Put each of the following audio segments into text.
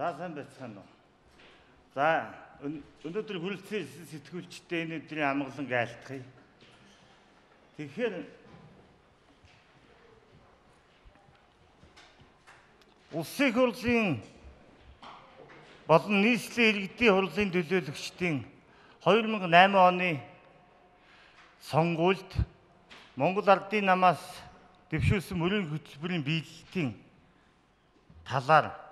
За сайн байцгаана уу. За өнөөдөр хүрэлцэн сэтгүүлчтэй энэ өдрийн амгалан айлтгая. Тэгэхээр Улсын их хурлын болон нийслэлийн иргэдийн хурлын төлөөлөгчдийн 2008 оны сонгуульд Монгол Ардын намаас дэвшүүлсэн мөрийн хөтөлбөрийн биелэлтийн талаар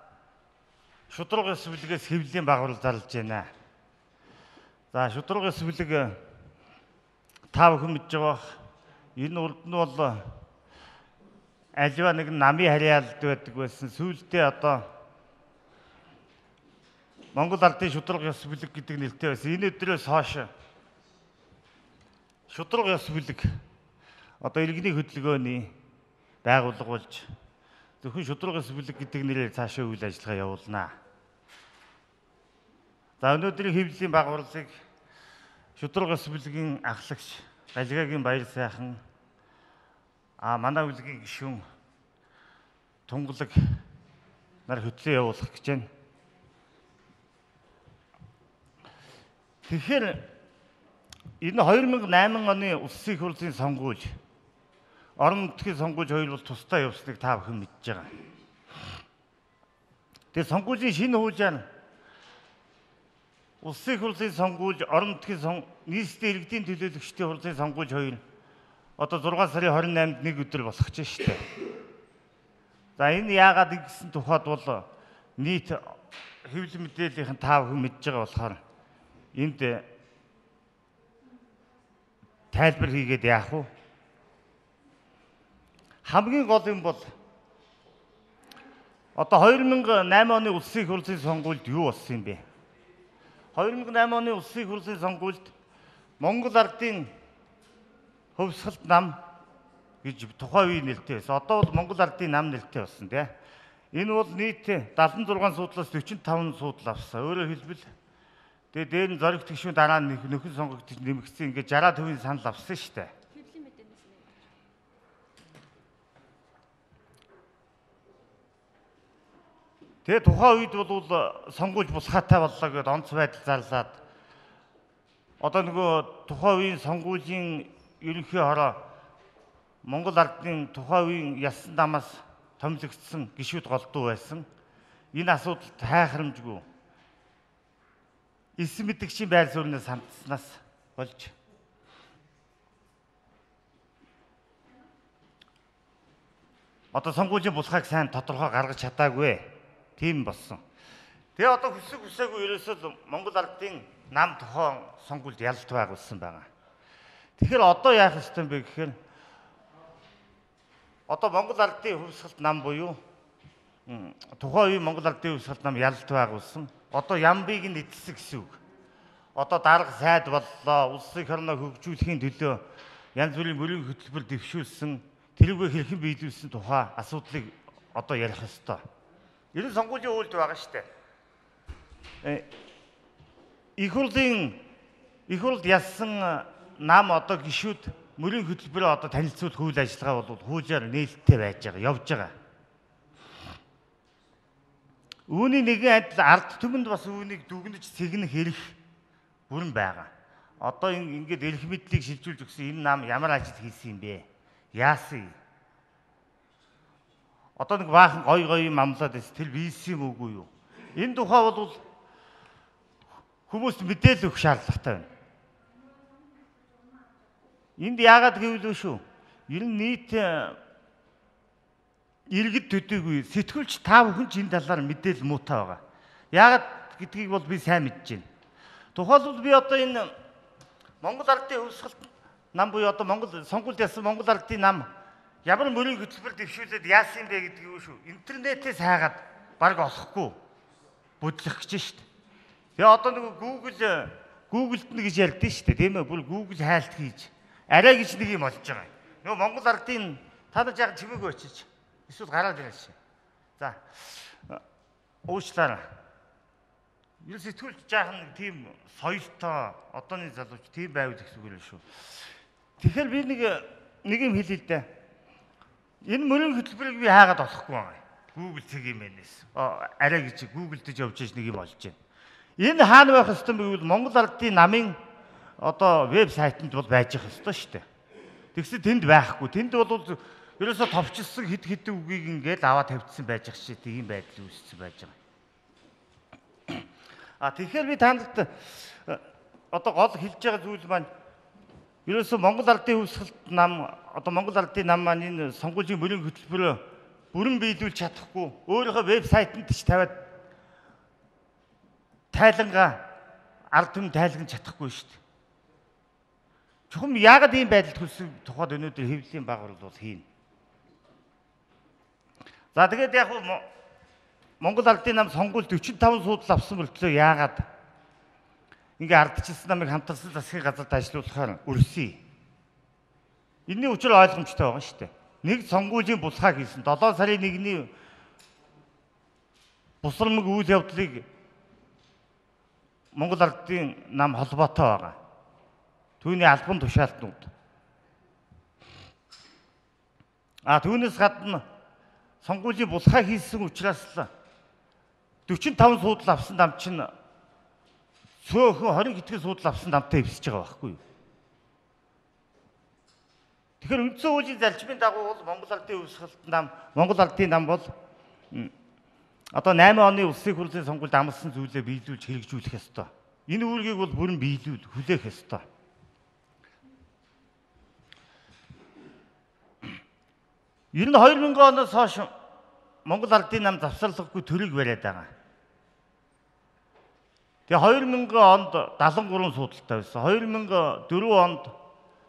шудраг ёс бүлгээс хэвлэлийн багвар зарлаж байна. За шудраг ёс бүлэг та бүхэн мэдж байгаа. Энэ урд нь бол аливаа нэг намын харьяалд байдаг байсан. Сүүлдээ одоо Монгол Ардын шудраг ёс бүлэг гэдэг нэртэй байсан. Энэ өдрөөс хойш шудраг ёс бүлэг одоо иргэний хөдөлгөөний байгууллага болж зөвхөн шудраг ёс бүлэг гэдэг нэрээр цаашаа үйл ажиллагаа явуулнаа. За өнөөдрийн хэвлэлийн багварлыг шудраг ёс бүлгийн ахлагч Галигагийн баяр сайхан манай бүлгийн гишүүн Тунгалаг нар хөтлөө явуулах гэж байна. Тэгэхээр энэ 2008 оны Улсын их хурлын сонгуул орон нутгийн сонгуульч хоёр бол тусдаа явсныг та бүхэн мэдж байгаа. Тэгээ сонгуулийн шинэ хуулиар Улсын их хурлын сонгуульч орон нутгийн нийслэлийн иргэдийн төлөөлөгчдийн хурлын сонгуульч хоёр одоо 6 сарын 28-нд нэг өдөр болох ч шүү дээ. За энэ яагаад гэсэн тухайд бол нийт хэвлэл мэдээллийнхэн та бүхэн мэдж байгаа болохоор энд тайлбар хийгээд яах вэ? Хамгийн гол юм бол одоо 2008 оны Улсын их хурлын сонгуульд юу болсон юм бэ? 2008 оны Улсын их хурлын сонгуульд Монгол Ардын хувьсгалт нам гэж тухайн үеийн нэртэй байсан. Одоо бол Монгол Ардын нам нэртэй болсон тийм. Энэ бол нийт 76 суудлаас 45 суудал авсан. Өөрөөр хэлбэл тэгээ дээр нь зориг тгшүүн дараа нь нөхөн сонгогдож нэмэгдсэн ингээд 60 төвийн санал авсан шүү дээ. Хэвлэлийн мэдээнээс нэг. Тэгээ тухайн үед бол сонгуульч бусгаатай боллоо гэдээ онц байдал зарлаад одоо нөгөө тухайн үеийн сонгуулийн ерөнхий хороо Монгол Ардын тухайн үеийн ялсан намаас томилогдсон гишүүд голдуу байсан. Энэ асуудалд хайхрамжгүй эс мэдгчийн байр суурьнаас хандснаас болж одоо сонгуулийн булхайг сайн тодорхой гаргаж чадаагүй. Тийм болсон. Тэгээ одоо хүсэг хүсээгүй ерөөсөө Монгол Ардын нам тохон сонгуульд ялалт байгуулсан байгаа. Тэгэхээр одоо яах ёстой юм бэ гэхээр одоо Монгол Ардын хувьсгалт нам буюу тухайн үеийн Монгол Ардын хувьсгалт нам ялалт байгуулсан. Одоо ямбыг нь эдэлсэн гэсэн үг. Одоо дарга сайд боллоо, улсын орноо хөгжүүлэхийн төлөө янз бүрийн мөрийн хөтөлбөр дэвшүүлсэн, тэрүүгээ хэрхэн биелүүлсэн тухай асуудлыг одоо ярих ёстой. Энэ сонгуулийн үйлд байгаа шүү дээ. Их хурлд ялсан нам одоо гишүүд мөрийн хөтөлбөрөөр одоо танилцуулах үйл ажиллагаа бол хуулиар нээлттэй байж байгаа, явж байгаа. Үүний нэгэн адил ард түмэнд бас үүнийг дүгнэж цэгнэх эрх бүрэн байгаа. Одоо ингээд эрх мэдлийг шилжүүлж өгсөн энэ нам ямар ажил хийсэн юм бэ? Яасан юм? Одоо нэг баахан гой мамлаад байсан. Тэр биелсэн юм уугүй юу? Энэ тухай бол хүмүүст мэдээлэл өгөх шаардлагатай байна. Энд яагаад гэвэл шүү? Ер нь нийт иргэд төдийгүй сэтгүүлч та бүхэн ч энэ талаар мэдээлэл муутай байгаа. Яагаад гэдгийг бол би сайн мэдэж байна. Тухайлбал би одоо энэ Монгол Ардын хувьсгалт нам буюу одоо Монгол сонгуульд ялсан Монгол Ардын нам ямар мөрийн хөтөлбөр дэвшүүлээд яасан юм бэ гэдгийг юу шүү? Интернетээс хайгаад баг олохгүй бодлох гэж шүү дээ. Тэгээ одоо нэг Google-д нэг гэж ярьдэн шүү дээ, тийм ээ? Бүр Google хайлт хийж арай гэж нэг юм болж байгаа юм. Нөгөө Монгол Ардын та нар яг чимээгүй очиж эсвэл гараад ирээш. За. Уучлаарай. Юу сэтгүүлч жаахан нэг тийм соёлтой одооны залууч тийм байвал их зүгээр шүү. Тэгэхээр би нэг юм хэлээ л дээ. Энэ мөрийн хөтөлбөрийг би хаагаад олохгүй байгаа. Google CGM-ээс арай гэж Google дэж явж иж нэг юм болж байна. Энэ хаана байх ёстой бэ гэвэл Монгол Ардын намын одоо веб сайтанд бол байж их ёстой шүү дээ. Тэгсэн тэнд байхгүй. Тэнд бол ерөөсө товчилсан хэд хэдэн үгийг ингээд аваад тавьчихсан байж ах шиг тийм байдал үүссэн байж байгаа. Тэгэхээр би танад одоо гол хэлж байгаа зүйл маань ерөөсө Монгол Ардын хувьсгалт нам одоо Монгол Ардын нам маань энэ сонгуулийн мөрийн хөтөлбөрөөр бүрэн биелүүлж чадахгүй өөрийнхөө веб сайтанд ч тавиад тайлангаа ард түмэн тайлгнаж чадахгүй шүү дээ. Чухам яагаад ийм байдалд хүрсэн тухайд өнөөдөр хэвлэлийн байгууллага бол хийн. За тэгээд яг Монгол Ардын нам сонгуульд 45 суудал авсан мөртлөө яагаад ингээ ардчилсан намыг хамтарсан засгийн газарт ажиллуулахаар өрсөе. Энэний учир ойлгомжтой байгаа шүү дээ. Нэг сонгуулийн булхаа хийсэн 7 сарын 1-ний бусрамг үйл явдлыг Монгол Ардын нам холбоотой байгаа. Түүний албан тушаалтнууд. Түүнээс гадна сонгуулийн булхаа хийсэн учраас л 45 суудал авсан нам чинь цөөхөн 20 хэдхэн суудал авсан намтай ивсэж байгаа байхгүй юу? Тэгэхээр үндсэн хуулийн зарчмын дагуу бол Монгол Ардын хувьсгалт нам, Монгол Ардын нам бол одоо 8 оны улсын хурлын сонгуульд амласан зүйлээ биелүүлж хэрэгжүүлэх ёстой. Энэ үүргийг бол бүрэн биелүүл хүлээх ёстой. Ер нь 2000 оноос хойш Монгол Ардын нам завсарлахгүй төрийг бариад байгаа. Тэгээ 2000 онд 73 суудалтай байсан. 2004 онд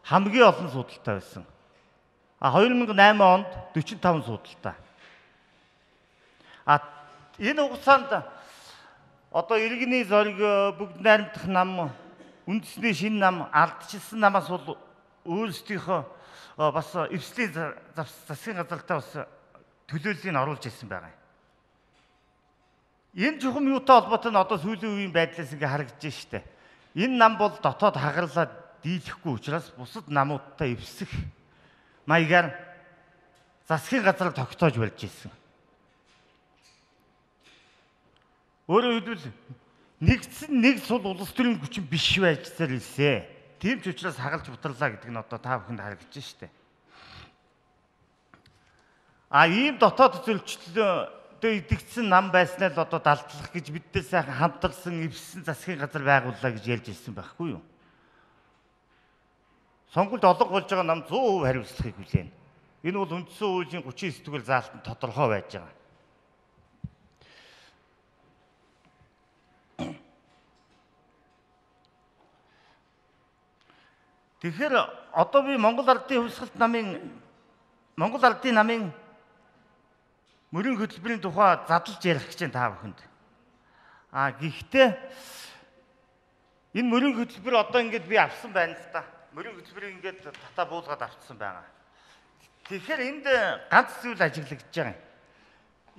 хамгийн олон суудалтай байсан. 2008 онд 45 суудалтай. Энэ хугацаанд одоо иргэний зориг бүгд найрамдах нам, үндэсний шинэ нам, ардчилсан намаас бол өөрсдийнхөө бас эвслийн засгийн газартаа бас төлөөллийг оруулж ирсэн байгаа. Энэ чухам юутай холбоотой нь одоо сүүлийн үеийн байдлаас ингээ харагдаж штэ. Энэ нам бол дотоод хагарлаад дийлэхгүй учраас бусад намуудтай эвсэх маягаар засгийн газрыг тогтоож барьж ирсэн. Өөрөөр хэлбэл нэгдсэн нэг сул улс төрийн хүчин биш байж зэрэлсэ. Тийм ч учраас хагалж бутарлаа гэдэг нь одоо та бүхэнд харагдаж штэ. Ийм дотоод зөрчилдөө идэгдсэн нам байснаа л одоо далдлах гэж бидтэй сайхан хамтарсан эвссэн засгийн газар байгууллаа гэж ярьж ирсэн байхгүй юу? Сонгуульд олонх болж байгаа нам 100% хариуцлагыг хүлээнэ. Энэ бол үндсэн хуулийн 39 дүгээр заалтанд тодорхой байж байгаа. Тэгэхээр одоо би Монгол Ардын хувьсгалт намын мөрийн хөтөлбөрийн тухай задлж ярих гэж та бүхэнд. Гэхдээ энэ мөрийн хөтөлбөр одоо ингээд би авсан байна л да. Мөрийн хөтөлбөрийг ингээд татаа буулгаад авчихсан байгаа. Тэгэхээр энд ганц зүйл ажиглагдаж байгаа юм.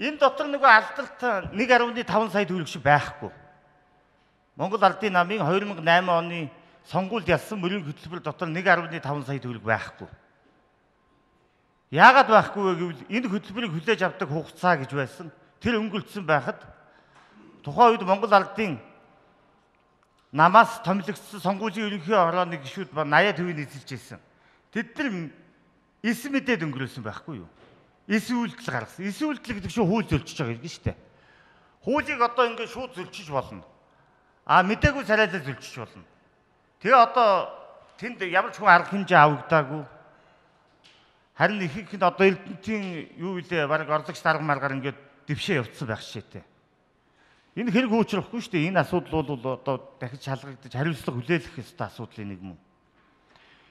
Энэ дотор нөгөө алдарт 1.5 сая төгрөг шиг байхгүй. Монгол Ардын намын 2008 оны сонгуульд ялсан мөрийн хөтөлбөр дотор 1.5 сая төгрөг байхгүй. Яагаад байхгүй вэ гэвэл энэ хөтөлбөрийг хүлээж авдаг хугацаа гэж байсан. Тэр өнгөрцөн байхад тухайн үед Монгол Ардын намаас томилогдсон сонгуулийн ерөнхий хорооны гишүүд 80% эзэлж ирсэн. Тэд нар эс мэдээд өнгөрөөсөн байхгүй юу? Эс үйлдэл гаргасан. Эс үйлдэл гэдэг чинь хууль зөрчиж байгаа юм шүү дээ. Хуулийг одоо ингээд шууд зөрчиж болно. Мэдээгүй царайлаа зөрчиж болно. Тэгээ одоо тэнд ямар ч хүн арга хэмжээ авагдаагүй. Харин ихэнх нь одоо Эрдэнэтийн юу илээ баг орлогч дарга маргаар ингээд дэвшээ явцсан байх шийтэй. Энэ хэрэг үүчрэхгүй шүү дээ. Энэ асуудал бол одоо дахиж шалгагдаж хариуцлага хүлээлгэх ёстой асуудлын нэг юм.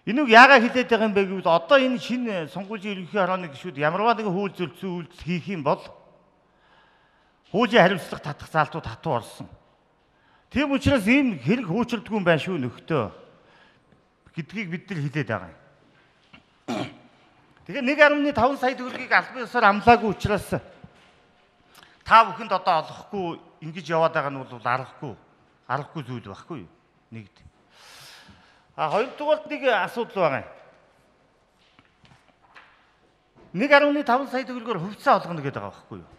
Энийг яагаад хэлээд байгаа юм бэ гэвэл одоо энэ шинэ сонгуулийн ерөнхий хорооны гишүүд ямарваа нэгэн хууль зөрчсөн үйлдэл хийх юм бол хуулийн хариуцлага татах заалтууд хатуу орсон. Тийм учраас ийм хэрэг хуучирдаггүй юм байна шүү нөхдөө гэдгийг бид нар хэлээд байгаа юм. Тэгэхээр 1.5 сая төгрөгийг албан ёсоор амлаагүй учраас та бүхэнд одоо олохгүй ингэж яваад байгаа нь бол аргагүй зүйл байхгүй юу? Нэгд. Хоёрдугаарт нэг асуудал байгаа юм. 1.5 сая төгрөгөөр хувьцаа олгоно гэдэг байгаа байхгүй юу?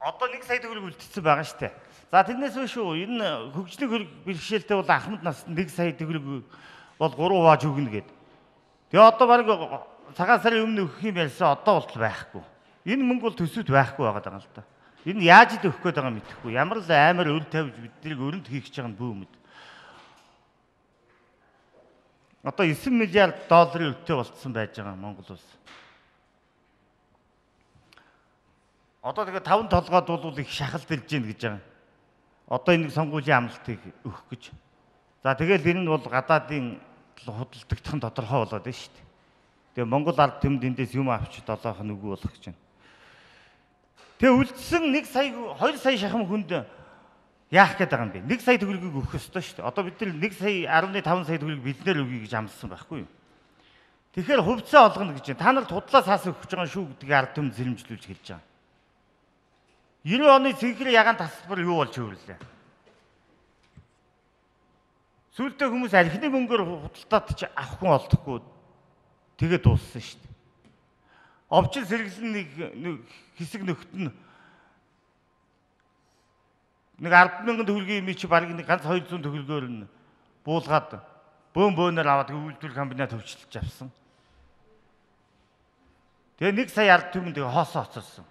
одоо 1 сая төгрөг үлдсэн байгаа шүү дээ. За тэрнээс биш үү? Энэ хөгжлийн бэрхшээлтэй бол Ахмад насанд 1 сая төгрөг бол 3 хувааж өгнө гэд. Тэгээ одоо баг цагаан сарын өмнө өгөх юм ярьсан одоо болтол байхгүй. Энэ мөнгө бол төсөвд байхгүй байгаа даа л да. Энэ яаж л өгөх гээд байгаа мэдэхгүй. Ямар л амар өр тавьж биднийг өрөнд хийх гэж байгаа нь бүү мэд. Одоо 9 миллиард долларын өвтэй болцсон байж байгаа Монгол улс. Одоо тэгээ 5 толгойд бол их шахалт илж гин гэж байгаа. Одоо энэ сонгуулийн амлалтыг өгөх гэж. За тэгэл энэ нь бол гадаадын худалдагдах нь тодорхой болоод байна шүү дээ. Тэгээ Монгол ард түмэнд эндээс юм авчид олоох нь үгүй болох гэж байна. Тэгээ үлдсэн 1 сая 2 сая шахам хүнд яах гээд байгаа юм бэ? 1 сая төгрөгийг өгөх ёстой шүү дээ. Одоо бид нар 1 сая 15 сая төгрөг биднэр өгье гэж амласан байхгүй юу? Тэгэхээр хувьцаа олгоно гэж байна. Та нарт худлаа цаас өгч байгаа шүү гэдгийг ард түмэнд зэрэмжлүүлж хэлж байгаа. 90 оны цэнхэр ягаан тасалбар юу болж хөврлээ? Сүүлдээ хүмүүс архины мөнгөөр худалдаад ч авах хүн олдохгүй тэгээ дууссан шүү дээ. Овжил сэргэлэн нэг хэсэг нөхд нь нэг 10,000 төгрөгийн юм чи баг нэг ганц 200 төгрөгөөр нь буулгаад бөөнөр аваад үйлдвэр комбинат хөвчлөж авсан. Тэгээ 1 сая ард түмэнд хоосоо оцорсон.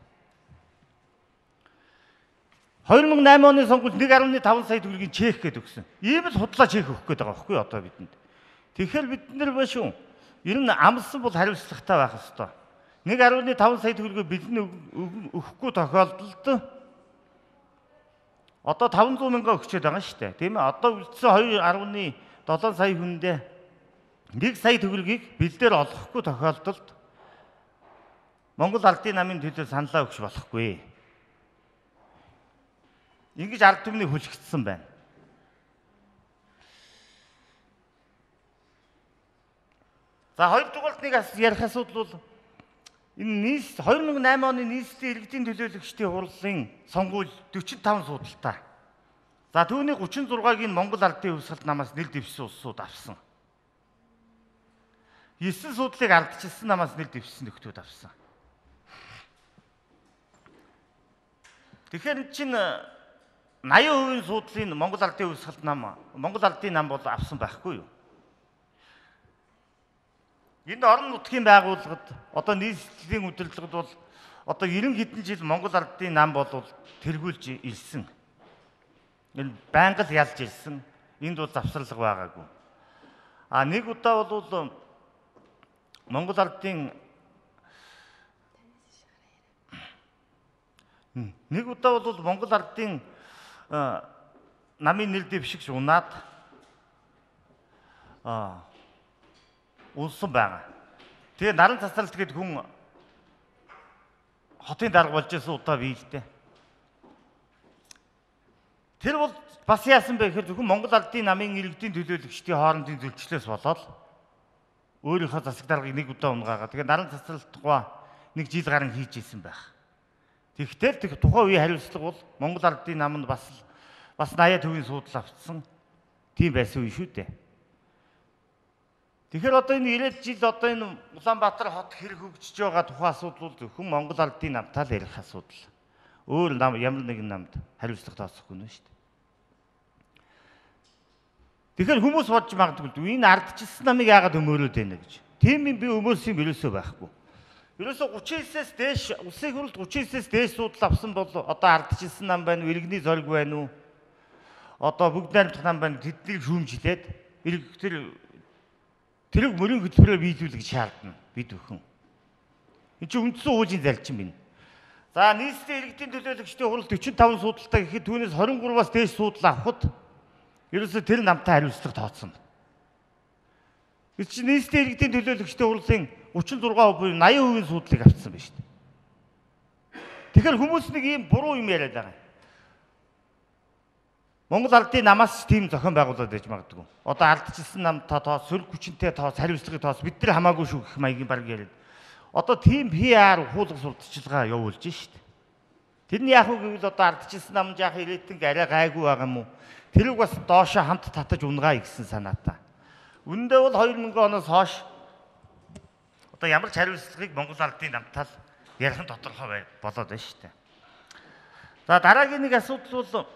2008 оны сонгуульд 1.5 сая төгрөгийн чек гээд өгсөн. Ийм л худлаа чек өгөх гээд байгаа байхгүй одоо бидэнд. Тэгэхээр бид нар ба шүү. Ер нь амлсан бол хариуцлагатай байх ёстой. 1.5 сая төгрөгөө бидний өгөхгүй тохиолдолд одоо 500 мянга өгчөөд байгаа шүү дээ. Тийм ээ. Одоо үлдсэн 2.7 сая хүндээ 1 сая төгрөгийг бэлдээр олохгүй тохиолдолд Монгол Ардын намын төлөө саналаа өгч болохгүй. Ингэж ард түмнийг хүлэгдсэн байна. За хоёрдугаарт нэг ярих асуудал бол энэ 2008 оны нийслэлийн иргэдийн төлөөлөгчдийн хурлын сонгуул 45 суудалтай. За түүний 36-ыг нь Монгол Ардын хувьсгалт намаас нэр дэвшсэн улсууд авсан. 9 суудлыг ардчилсан намаас нэр дэвшсэн нөхдүүд авсан. Тэгэхээр чинь 80% суудлын Монгол Ардын хувьсгалт нам, Монгол Ардын нам бол авсан байхгүй юу? Энд орон нутгийн байгууллагад одоо нийслэлийн удирдлагад бол одоо 90 хэдэн жил Монгол Ардын нам бол тэргүүлж ирсэн. Энэ байнга л ялж ирсэн. Энд бол завсарлага байгаагүй. А нэг удаа бол Монгол Ардын Монгол Ардын намын нэр дэвшигч унаад улсан байгаа. Тэгээ наран цацралт гээд хүн хотын дарга болж байсан удаа бий л дээ. Тэр бол бас яасан бэ гэхээр зөвхөн Монгол Ардын намын иргэдийн төлөөлөгчдийн хоорондын зөвчлөөс болоод өөрийнхөө засаг даргыг нэг удаа унгаагаа. Тэгээ наран цацралтгаа нэг жил гарan хийж исэн байх. Тэгэхдээ тухайн үеийн хариуцлага бол Монгол Ардын намд бас 80 төвийн суудал автсан тийм байсан үе шүү дээ. Тэгэхээр одоо энэ 90 жил одоо энэ Улаанбаатар хот хэрэг хөгжиж байгаа тухайн асуудал бол зөвхөн Монгол Ардын намтаа л ярих асуудал. Өөр нам ямар нэгэн намд хариуцлага тооцохгүй нэ шүү дээ. Тэгэхээр хүмүүс бодож магадгүй энэ ардчилсан намыг яагаад өмөрөөд байна гэж. Тийм юм би өмөрсөн юм ерөөсөө байхгүй. Ерөөсөө 39-с дээш улсын хурлд 39-с дээш суудал авсан бол одоо ардчилсан нам байна уу, иргэний зориг байна уу? Одоо бүгд найрамдах нам байна тэднийг шүүмжлээд тэрэг мөрийн хөтөлбөрөөр биелүүлэх шаардна бид бүхэн. Энд чинь үндсэн хуулийн зарчим байна. За нийслэлийн иргэдийн төлөөлөгчдийн хурал 45 суудалтай гэхэд түүнээс 23-аас дээш суудал авахд ерөөсөө тэр намтай хариуцлага тооцно. Энд чинь нийслэлийн иргэдийн төлөөлөгчдийн хурлын 36% буюу 80% суудлыг авцсан байна шүү дээ. Тэгэхээр хүмүүс нэг ийм буруу юм яриад байгаа. Монгол Ардын намаас тийм зохион байгуулалт байж магадгүй. Одоо ардчилсан намтай тоос, сөрөг хүчинтэй тоос, хариуцлагыг тоос бид нар хамаагүй шүү гэх маягийн баг яриад. Одоо тийм PR хуулга сурталчилгаа явуулж шүү дээ. Тэрний яах вэ гэвэл одоо ардчилсан нам жаах ирээдүнг арай гайгүй байгаа юм уу? Тэрийг бас доошоо хамт татаж унгаа гэсэн санаатай. Үндэ бол 2000 оноос хойш одоо ямар ч хариуцлагыг Монгол Ардын намтаа ярих нь тодорхой болоод байна шүү дээ. За дараагийн нэг асуудал бол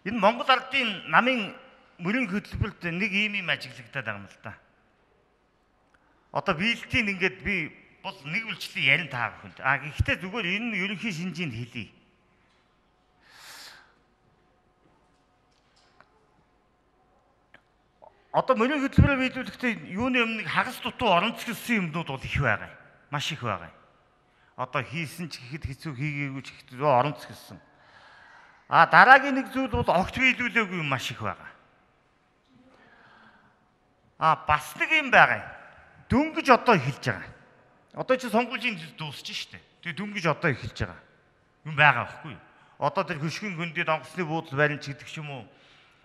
энэ Монгол Ардын намын мөрийн хөтөлбөрт нэг ийм ажиглагдаад байгаа юм л да. Одоо биелтийн ингээд би бол нэг үйлчлэл ярин таа бүхэнд. Гэхдээ зүгээр энэ нь ерөнхий шинжийг хэлье. Одоо мөрийн хөтөлбөрөөр биелүүлэхдээ юуны өмнө хагас дутуу орон зэгссэн юмнууд бол их байгаа. Маш их байгаа. Одоо хийсэн ч гэхэд хэцүү, хийгээгүй ч гэхэд орон зэгссэн. Дараагийн нэг зүйл бол огт биелүүлээгүй юм маш их байгаа. Бас нэг юм байгаа. Дөнгөж одоо эхэлж байгаа. Одоо чи сонгуулийн дуусчих штэ. Тэгээ дөнгөж одоо эхэлж байгаа. Юм байгаа байхгүй юу? Одоо тэр хөшгөн гүндэд онгоцны буудал барин ч гэдэг ч юм уу.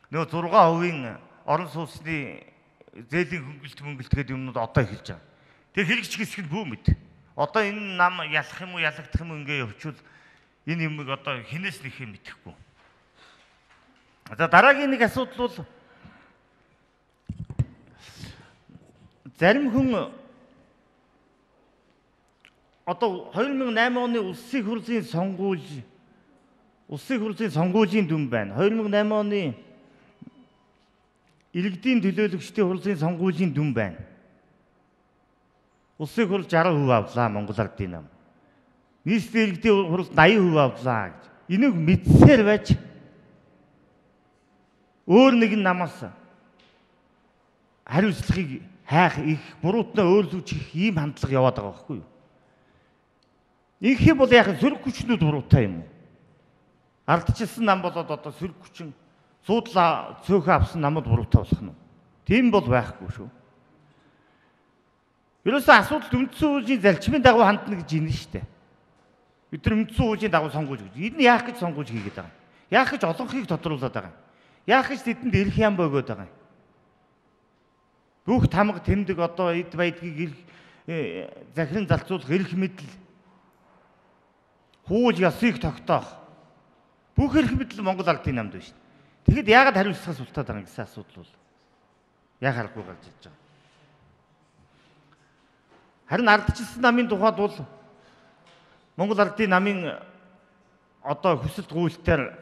Нөгөө 6% орон сууцны зээлийн хөнгөлт гэдэг юмнууд одоо эхэлж байгаа. Тэгээ хэрэгч хэсэг нь бүү мэд. Одоо энэ нам ялах юм уу, ялагдах юм уу ингээ явуучвал энэ юмыг одоо хинээс нэх юм мэдэхгүй. За дараагийн нэг асуудал бол зарим хүн одоо 2008 оны улсын хурлын сонгуулийн дүн байна. 2008 оны иргэдийн төлөөлөгчдийн хурлын сонгуулийн дүн байна. Улсын хурл 60% авлаа Монгол Ардын нам. Нийслэлийн иргэдийн хурл 80% авлаа гэж. Энийг мэдсээр байж өөр нэгэн намаас хариуцлагыг хайх их буруутнаа өөрлөж их ийм хандлага яваад байгаа байхгүй юу? Их юм бол яг сөрөг хүчнүүд буруутай юм уу? Ардчилсан нам болоод одоо сөрөг хүчин суудлаа цөөхөн авсан намд буруутай болох нь. Тийм бол байхгүй шүү. Ерөөсөө асуудал үндсэн хуулийн зарчмын дагуу хандна гэж ийнэ шүү дээ. Бид нар үндсэн хуулийн дагуу сонгуульж гэж. Энэ нь яах гэж сонгуульж хийгээд байгаа юм? Яах гэж олонхийг тодруулаад байгаа юм? Яах гэж тэдэнд эрх яам бөгөөд байгаа юм? Бүх тамга тэмдэг одоо эд байдгийг захиран залцуулах эрх мэдэл хууль ёсыг тогтоох бүх эрх мэдэл Монгол Ардын намд байна шүү. Тэгэхэд яагаад хариуцлагаас ултаад байгаа гэсэн асуудал бол яг харахгүй гарч ирж байгаа. Харин ардчилсан намын тухайд бол Монгол Ардын намын одоо хүсэлт гуйлтаар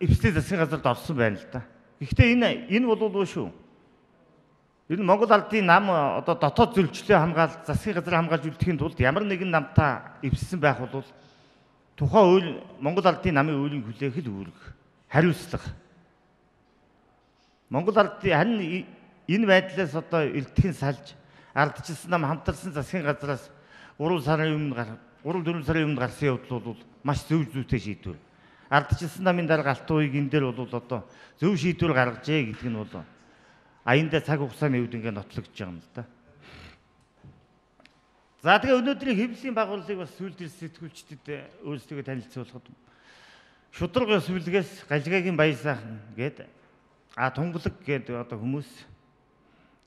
эвслийн засгийн газарт орсон байна л да. Гэхдээ энэ бол шүү. Энэ Монгол Ардын нам одоо дотоод зөвлөлтөө хамгаалж засгийн газар хамгаалж үлдэхийн тулд ямар нэгэн намтаа эвссэн байх бол тухайн үйл Монгол Ардын намын үйлийг хүлээх л үүрэг, хариуцлага. Монгол Ардын харин энэ байдлаас одоо эрдэхин салж ардчилсан нам хамтарсан засгийн газраас 3 4 сарын өмнө гарсан явдал бол маш зөв зүйтэй шийдвэр. Ардчилсан намын дарга Алтан ууг энэ дээр бол одоо зөв шийдвэр гаргажээ гэдэг нь бол аяндаа цаг хугацааны үед ингээд нотлогдож байгаа юм л да. За тэгээ өнөөдрийн хэвлэлийн байгууллагыг бас сүүлдэл сэтгүүлчдэд өөрсдөө танилцуулахад шудраг ёс бүлгээс Галжигагийн баяр сайхан гээд тунгалаг гээд одоо хүмүүс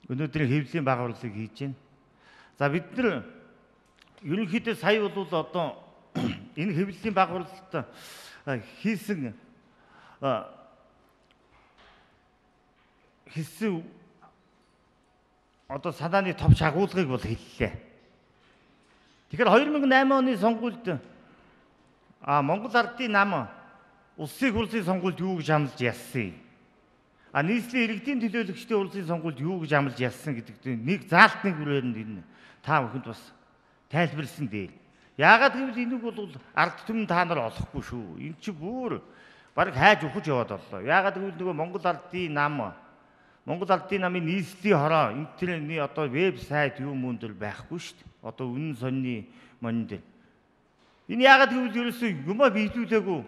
өнөөдрийн хэвлэлийн байгууллагыг хийж байна. За бид нар ерөнхийдөө сая бол одоо энэ хэвлэлийн байгууллагт хийсэн одоо санааны товч агуулгыг бол хэллээ. Тэгэхээр 2008 оны сонгуульд Монгол Ардын нам улсын хурлын сонгуульд юу гэж амлаж ялсан юм? Нийслэлийн иргэдийн төлөөлөгчдийн хурлын сонгуульд юу гэж амлаж ялсан гэдэгт нэг заалт нэг бүрээр нь энэ та бүхэнд бас тайлбарлсан дээ. Яагаад гэвэл энийг бол ард түмэн та нар олохгүй шүү. Энэ чи бүр бараг хайж ухаж яваад боллоо. Яагаад гэвэл нөгөө Монгол Ардын намын нийслэлийн хороо интернетний одоо вебсайт юм өндөр байхгүй шүү дээ. Одоо үнэн сонины монь дээр. Энэ яагаад гэвэл ерөөсөө юмаа биелүүлээгүй.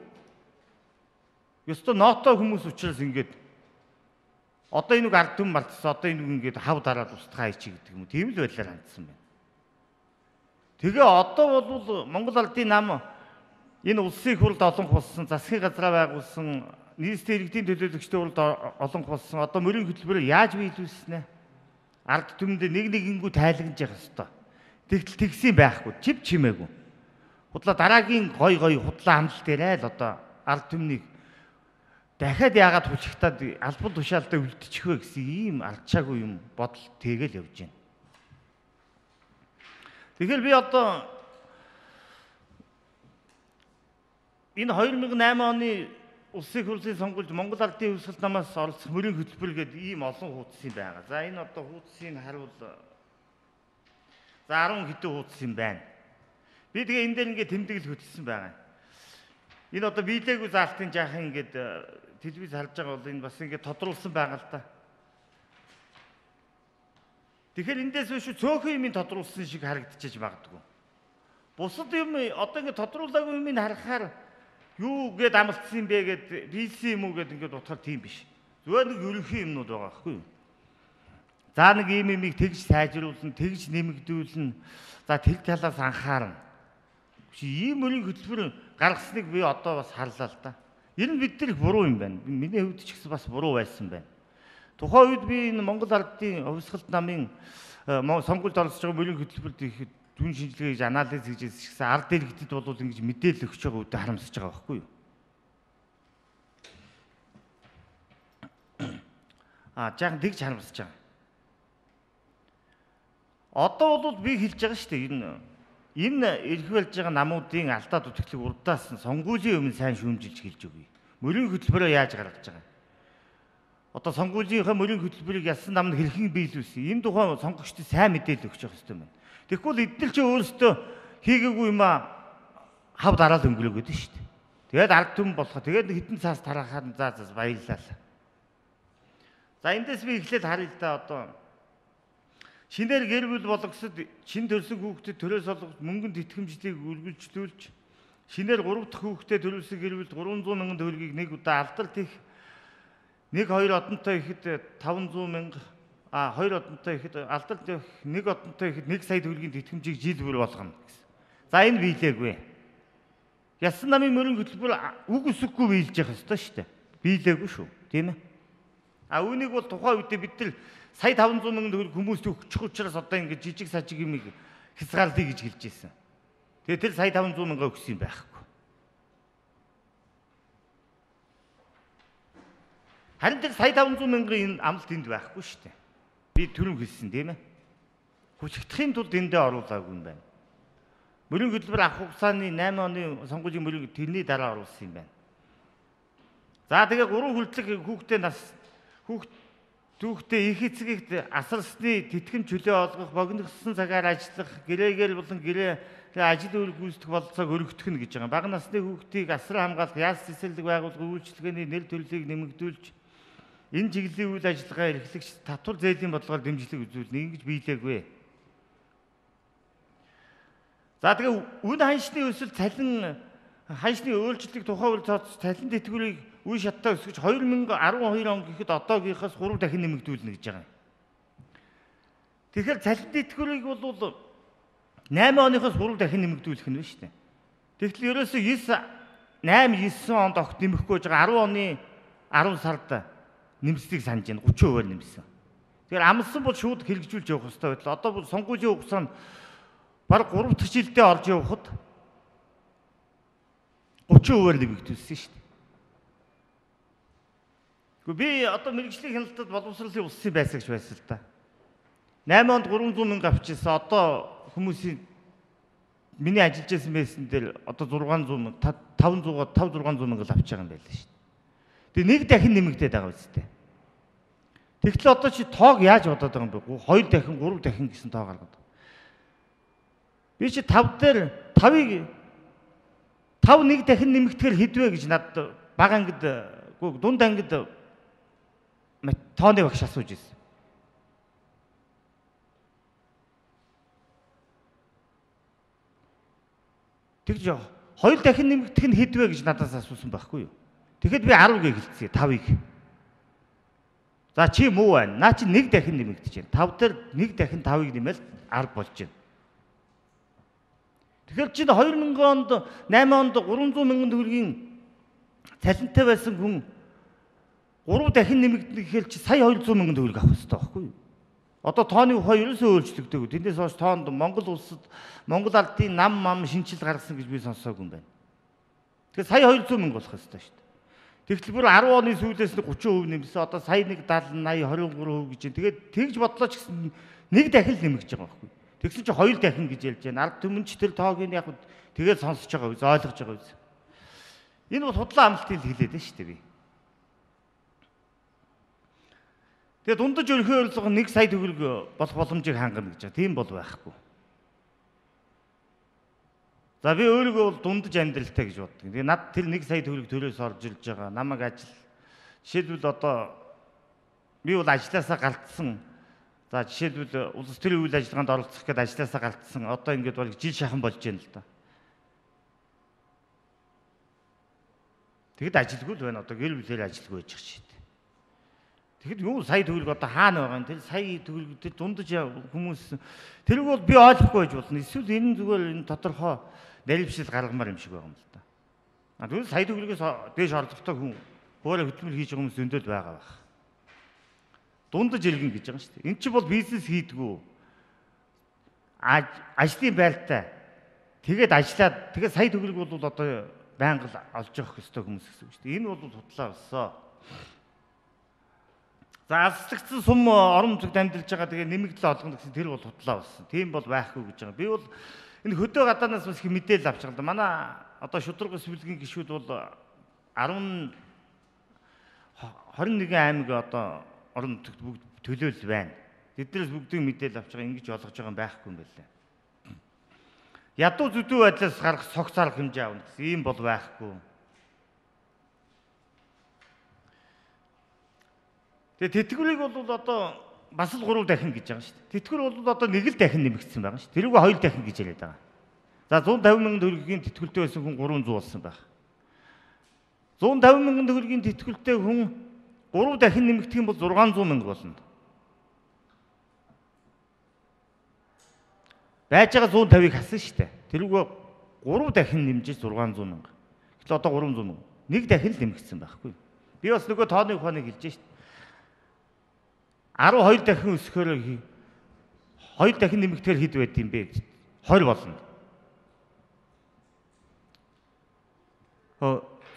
Ёстой ноото хүмүүс учраас ингээд одоо энэ үг ард түмэн мартсан. Одоо энэ үг ингээд хав дараад устгахаа ичи гэдэг юм уу. Тийм л байдлаар хандсан байна. Тэгээ одоо бол Монгол Ардын нам энэ улсын хурлд олонх болсон, засгийн газраа байгуулсан, нийслэлийн иргэдийн төлөөлөгчдийн хурлд олонх болсон. Одоо мөрийн хөтөлбөрөөр яаж биелүүлсэн ээ? Ард түмэнд нэг нэгэнгүү тайлагнаж явах ёстой. Тэгтэл тэгсэн байхгүй, чив чимээгүй. Худлаа дараагийн гой худлаа хамлалт дээр л одоо ард түмнийг дахиад яагаад хүчигтаад албан тушаалдаа үлдчих вэ гэсэн ийм алчаагүй юм бодол тэгэл явж байна. Тэгэхээр би одоо Энэ 2008 оны улсын хурлын сонгуульд Монгол Ардын Хувьсгалт намаас оролцох мөрийн хөтөлбөр гэдэг ийм олон хуудас юм байгаа. За энэ одоо хуудсыг харуул за 10 хэдэн хуудас юм байна. Би тэгээ энэ дээр ингээд тэмдэглэл хөтөлсөн байгаа. Энэ одоо биелээгүй заалтын жаахан ингээд телевиз харж байгаа бол энэ бас ингээд тодруулсан байгаа л да. Тэгэхээр эндээс биш цөөхөн юм тодруулсан шиг харагдчихэж магадгүй. Бусад юм одоо ингээд тодруулаагүй юм харахаар юу гээд амлцсан юм бэ гэд хийсэн юм уу гэд ингээд утгаар тийм биш. Зүгээр нэг ерөнхий юмнууд байгаа байхгүй юу? За нэг ийм юмыг тэгж сайжруулна, тэгж нэмэгдүүлнэ. За тэр талаас анхаарна. Ийм мөрийн хөтөлбөр гаргасныг би одоо бас харлаа л да. Энэ бид нар буруу юм байна. Миний хувьд ч гэсэн бас буруу байсан байна. Тухайн үед би энэ Монгол Ардын Хувьсгалт намын сонгуульд оролцож байгаа мөрийн хөтөлбөрт ихэд дүн шинжилгээ хийж анализ хийж ирсэн ард иргэдэд бол ингэж мэдээлэл өгч байгаа үедээ харамсаж байгаа байхгүй юу? Жаахан тэгж харамсаж байгаа. Одоо бол би хэлж байгаа шүү дээ энэ эрх барьж байгаа намуудын алдаа дутагдлыг урдаас нь сонгуулийн өмнө сайн шүүмжилж хэлж өгье. Мөрийн хөтөлбөрөө яаж гаргаж байгаа? Одоо сонгуулийнхаа мөрийн хөтөлбөрийг ялсан намд хэрхэн биелүүлсэн? Энэ тухай сонгогчдод сайн мэдээлэл өгч явах хэрэгтэй байна. Тэгэхгүй л эдгээр чи өөрсдөө хийгээгүй юм хав дараал өнгөрөөгөөд нь шүү дээ. Тэгээд ард түмэн болохоо тэгээд хитэн цаас тарахаар за баярлалаа. За эндээс би эхлээд харъя л да одоо шинээр гэр бүл болгосод шин төрсөн хүүхдэд төрөөс олгож мөнгөнд итгэмжлийг үргэлжлүүлж шинээр 3 дахь хүүхдэд төрүүлсэн гэр бүлд 300 мянган төгрөгийг нэг удаа алдалт их 1-2 одонтой ихэд 500 мянга 2 одонтой ихэд алдалт 1 одонтой ихэд 1 сая төгрөгийн тэтгэмжийг жил бүр болгоно гэсэн. За энэ биелээгүй. Ялсан намын мөрийн хөтөлбөр үг өсөхгүй биелж явах ёстой шүү дээ. Биелээгүй шүү. Тийм ээ. Үүнийг бол тухайн үедээ бид нар сая 500 мянган төгрөг хүмүүст өгчих учраас одоо ингэ жижиг сажиг юм хязгаарлая гэж хэлж ирсэн. Тэгээ тэр сая 500 мянга өгсөн юм байхгүй. Харин тэр сая 500 мянган энэ амлалт энд байхгүй шүү дээ. Би түрүүн хэлсэн тийм ээ. Хүчигдэхийн тулд эндээ оруулаагүй юм байна. Мөрийн хөтөлбөр авах хугацааны 8 оны сонгуулийн мөрийг тэрний дараа оруулсан юм байна. За тэгээ 3 хүртэлх хүүхдээ их эцэгт асарсны тэтгэн чөлөө олгох, богиногдсон цагаар ажиллах, гэрээгээр болон гэрээ ажил үйл гүйцэтгэх бололцоог өргөтгөх нь гэж байгаа. Бага насны хүүхдийг асар хамгаалах, яс цэцэрлэг байгуулах үйлчилгээний нэр төрлийг нэмэгдүүлж энэ чиглэлийн үйл ажиллагаа эрхлэгч татвар зээлийн бодлогоор дэмжлэг үзүүлнэ. Ингэж биелээгүй. За тэгээ үн ханшны өсөлт цалин ханшны өөрчлөлтийг тухайн үйл тооцож цалин тэтгэврийг үе шаттай өсгөж 2012 он гэхэд одоогийнхоос 3 дахин нэмэгдүүлнэ гэж байгаа. Тэгэхээр цалин тэтгэврийг бол 8 оноос 3 дахин нэмэгдүүлэх нь байна шүү дээ. Тэгтэл ерөөсөө 8-9 онд огт нэмэхгүй байгаа 10 оны 10 сард нэмсдгийг санаж байна. 30%-аар нэмсэн. Тэгэхээр амлсан бол шууд хэрэгжүүлж явах хэрэгтэй байлаа. Одоо бол сонгуулийн хугацаанд бараг 3 дахь жилдээ орж явахад 30%-аар нэмэгдүүлсэн шүү дээ. Би одоо мэргэжлийн хяналтад боловсролын улсын байсагч байсан л да. 8 онд 300 мянга авчихсан. Одоо хүмүүсийн миний ажиллаж байсан байсан дээр одоо 600 500-600 мянга л авч байгаа юм байл шүү дээ. Тэгээ нэг дахин нэмэгдээд байгаа үстэй. Тэгтэл одоо чи тоог яаж бодоод байгаа юм бэ? 2 дахин 3 дахин гэсэн тоо гаргаад. Би чи 5 дээр 5-ыг 5 нэг дахин нэмэгдэхээр хэдвэ гэж надад бага ангид дунд ангид тооны багш асууж ирсэн. Тэгж 2 дахин нэмэгдэх нь хэдвэ гэж надаас асуусан байхгүй юу? Тэгэхэд би 10 гээ хэлсэн 5-ыг. За чи муу байна. Наа чи нэг дахин нэмэгдэж байна. 5 дээр нэг дахин 5-ыг нэмэл 10 болж байна. Тэгэхээр чи 2000 онд 8 онд 300 мянган төгрөгийн цалинтай байсан хүн 3 дахин нэмэгдэх гэхээр чи сая 200 мянган төгрөг авах хэрэгтэй байхгүй юу? Одоо тооны ухаан ерөөсөө өөрчлөгдөөгүй. Тэндээс хойш тоонд Монгол улсад Монгол ардын нам шинжил гаргасан гэж би сонсоогүй юм байна. Тэгэхээр сая 200 мянга болох хэрэгтэй шүү дээ. Тэгтэл бүр 10 оны сүүлээс нь 30% нэмсэн. Одоо сая 1 70 80 23% гэж байна. Тэгээд тэгж бодлоо ч гэсэн нэг дахин л нэмэгдэж байгаа байхгүй юу? Тэгсэн чи 2 дахин гэж ярьж байна. Ард түмэн ч тэр тоог нь яг тэгээд сонсож байгаа үз, ойлгож байгаа үз. Энэ бол худлаа амлалтыг хэлээд байна шүү дээ би. Тэгээд дундаж өрхөө орлого 1 сая төгрөг болох боломжийг хангана гэж байгаа. Тийм бол байхгүй. За би өөрийгөө бол дундаж амьдралтай гэж боддог. Тэгээд над тэр 1 сая төгрөг төлөөс орж ирж байгаа. Намайг ажил жишээлбэл одоо би бол ажлаасаа галтсан. За жишээлбэл улс төрийн үйл ажиллагаанд оролцох гээд ажлаасаа галтсан. Одоо ингээд бол жил шахан болж байна л да. Тэгэд ажилгүй л байна. Одоо гэр бүлээр ажилгүй байж байгаа шүү дээ. Тэгэд юу сая төгрөг одоо хаана байгаа юм? Тэр сая төгрөг тэр дундаж хүмүүс тэрийг бол би ойлгохгүй байж болно. Эсвэл энэ зүгээр энэ тодорхой нарившил гаргамаар юм шиг байгаа юм л да. А тэгвэл сая төгрөгөөс дээш орлоготой хүн өөрөө хөдөлмөр хийж байгаа хүмүүс зөндөл байгаа байх. Дундаж иргэн гэж байгаа шүү дээ. Энд чинь бол бизнес хийдгүү. Ажлын байлтай. Тэгээд ажиллаад тэгээд сая төгрөг бол одоо байнга олж явах ёстой хүмүүс гэсэн үг шүү дээ. Энэ бол худлаа өссөө. За алслагдсан сум орон нутагт амьдарч байгаа тэгээ нэмэгдэл олгоно гэсэн тэр бол худлаа болсон. Тийм бол байхгүй гэж байгаа. Би бол энэ хөдөө гадаанаас бас их мэдээлэл авч байгаа. Манай одоо шудраг ус бүлгийн гишүүд бол 21 аймаг одоо орон нутагт бүгд төлөөл байна. Тэднээс бүгдийг мэдээлэл авч байгаа ингэж олгож байгаа юм байхгүй юм байлаа. Ядуу зүдүү байдлаас гарах согц арга хэмжээ авна гэсэн ийм бол байхгүй. Тэгээ тэтгэврийг бол одоо бас л 3 дахин гэж байгаа шүү дээ. Тэтгэвэр бол одоо 1 л дахин нэмэгдсэн байгаа шүү. Тэрийг 2 дахин гэж яриад байгаа. За 150 мянган төгрөгийн тэтгэлтэй байсан хүн 300 болсон байх. 150 мянган төгрөгийн тэтгэлтэй хүн 3 дахин нэмэгдэх юм бол 600 мянга болно. Байж байгаа 150-ыг хасан шүү дээ. Тэрийг 3 дахин нэмжиж 600 мянга. Гэтэл одоо 300 мянга. 1 дахин л нэмэгдсэн байхгүй. Би бас нөгөө тооны ухааныг хэлж шүү дээ. 12 дахин өсгөхөөр 2 дахин нэмэгдэхээр хэд байд юм бэ? 20 болно.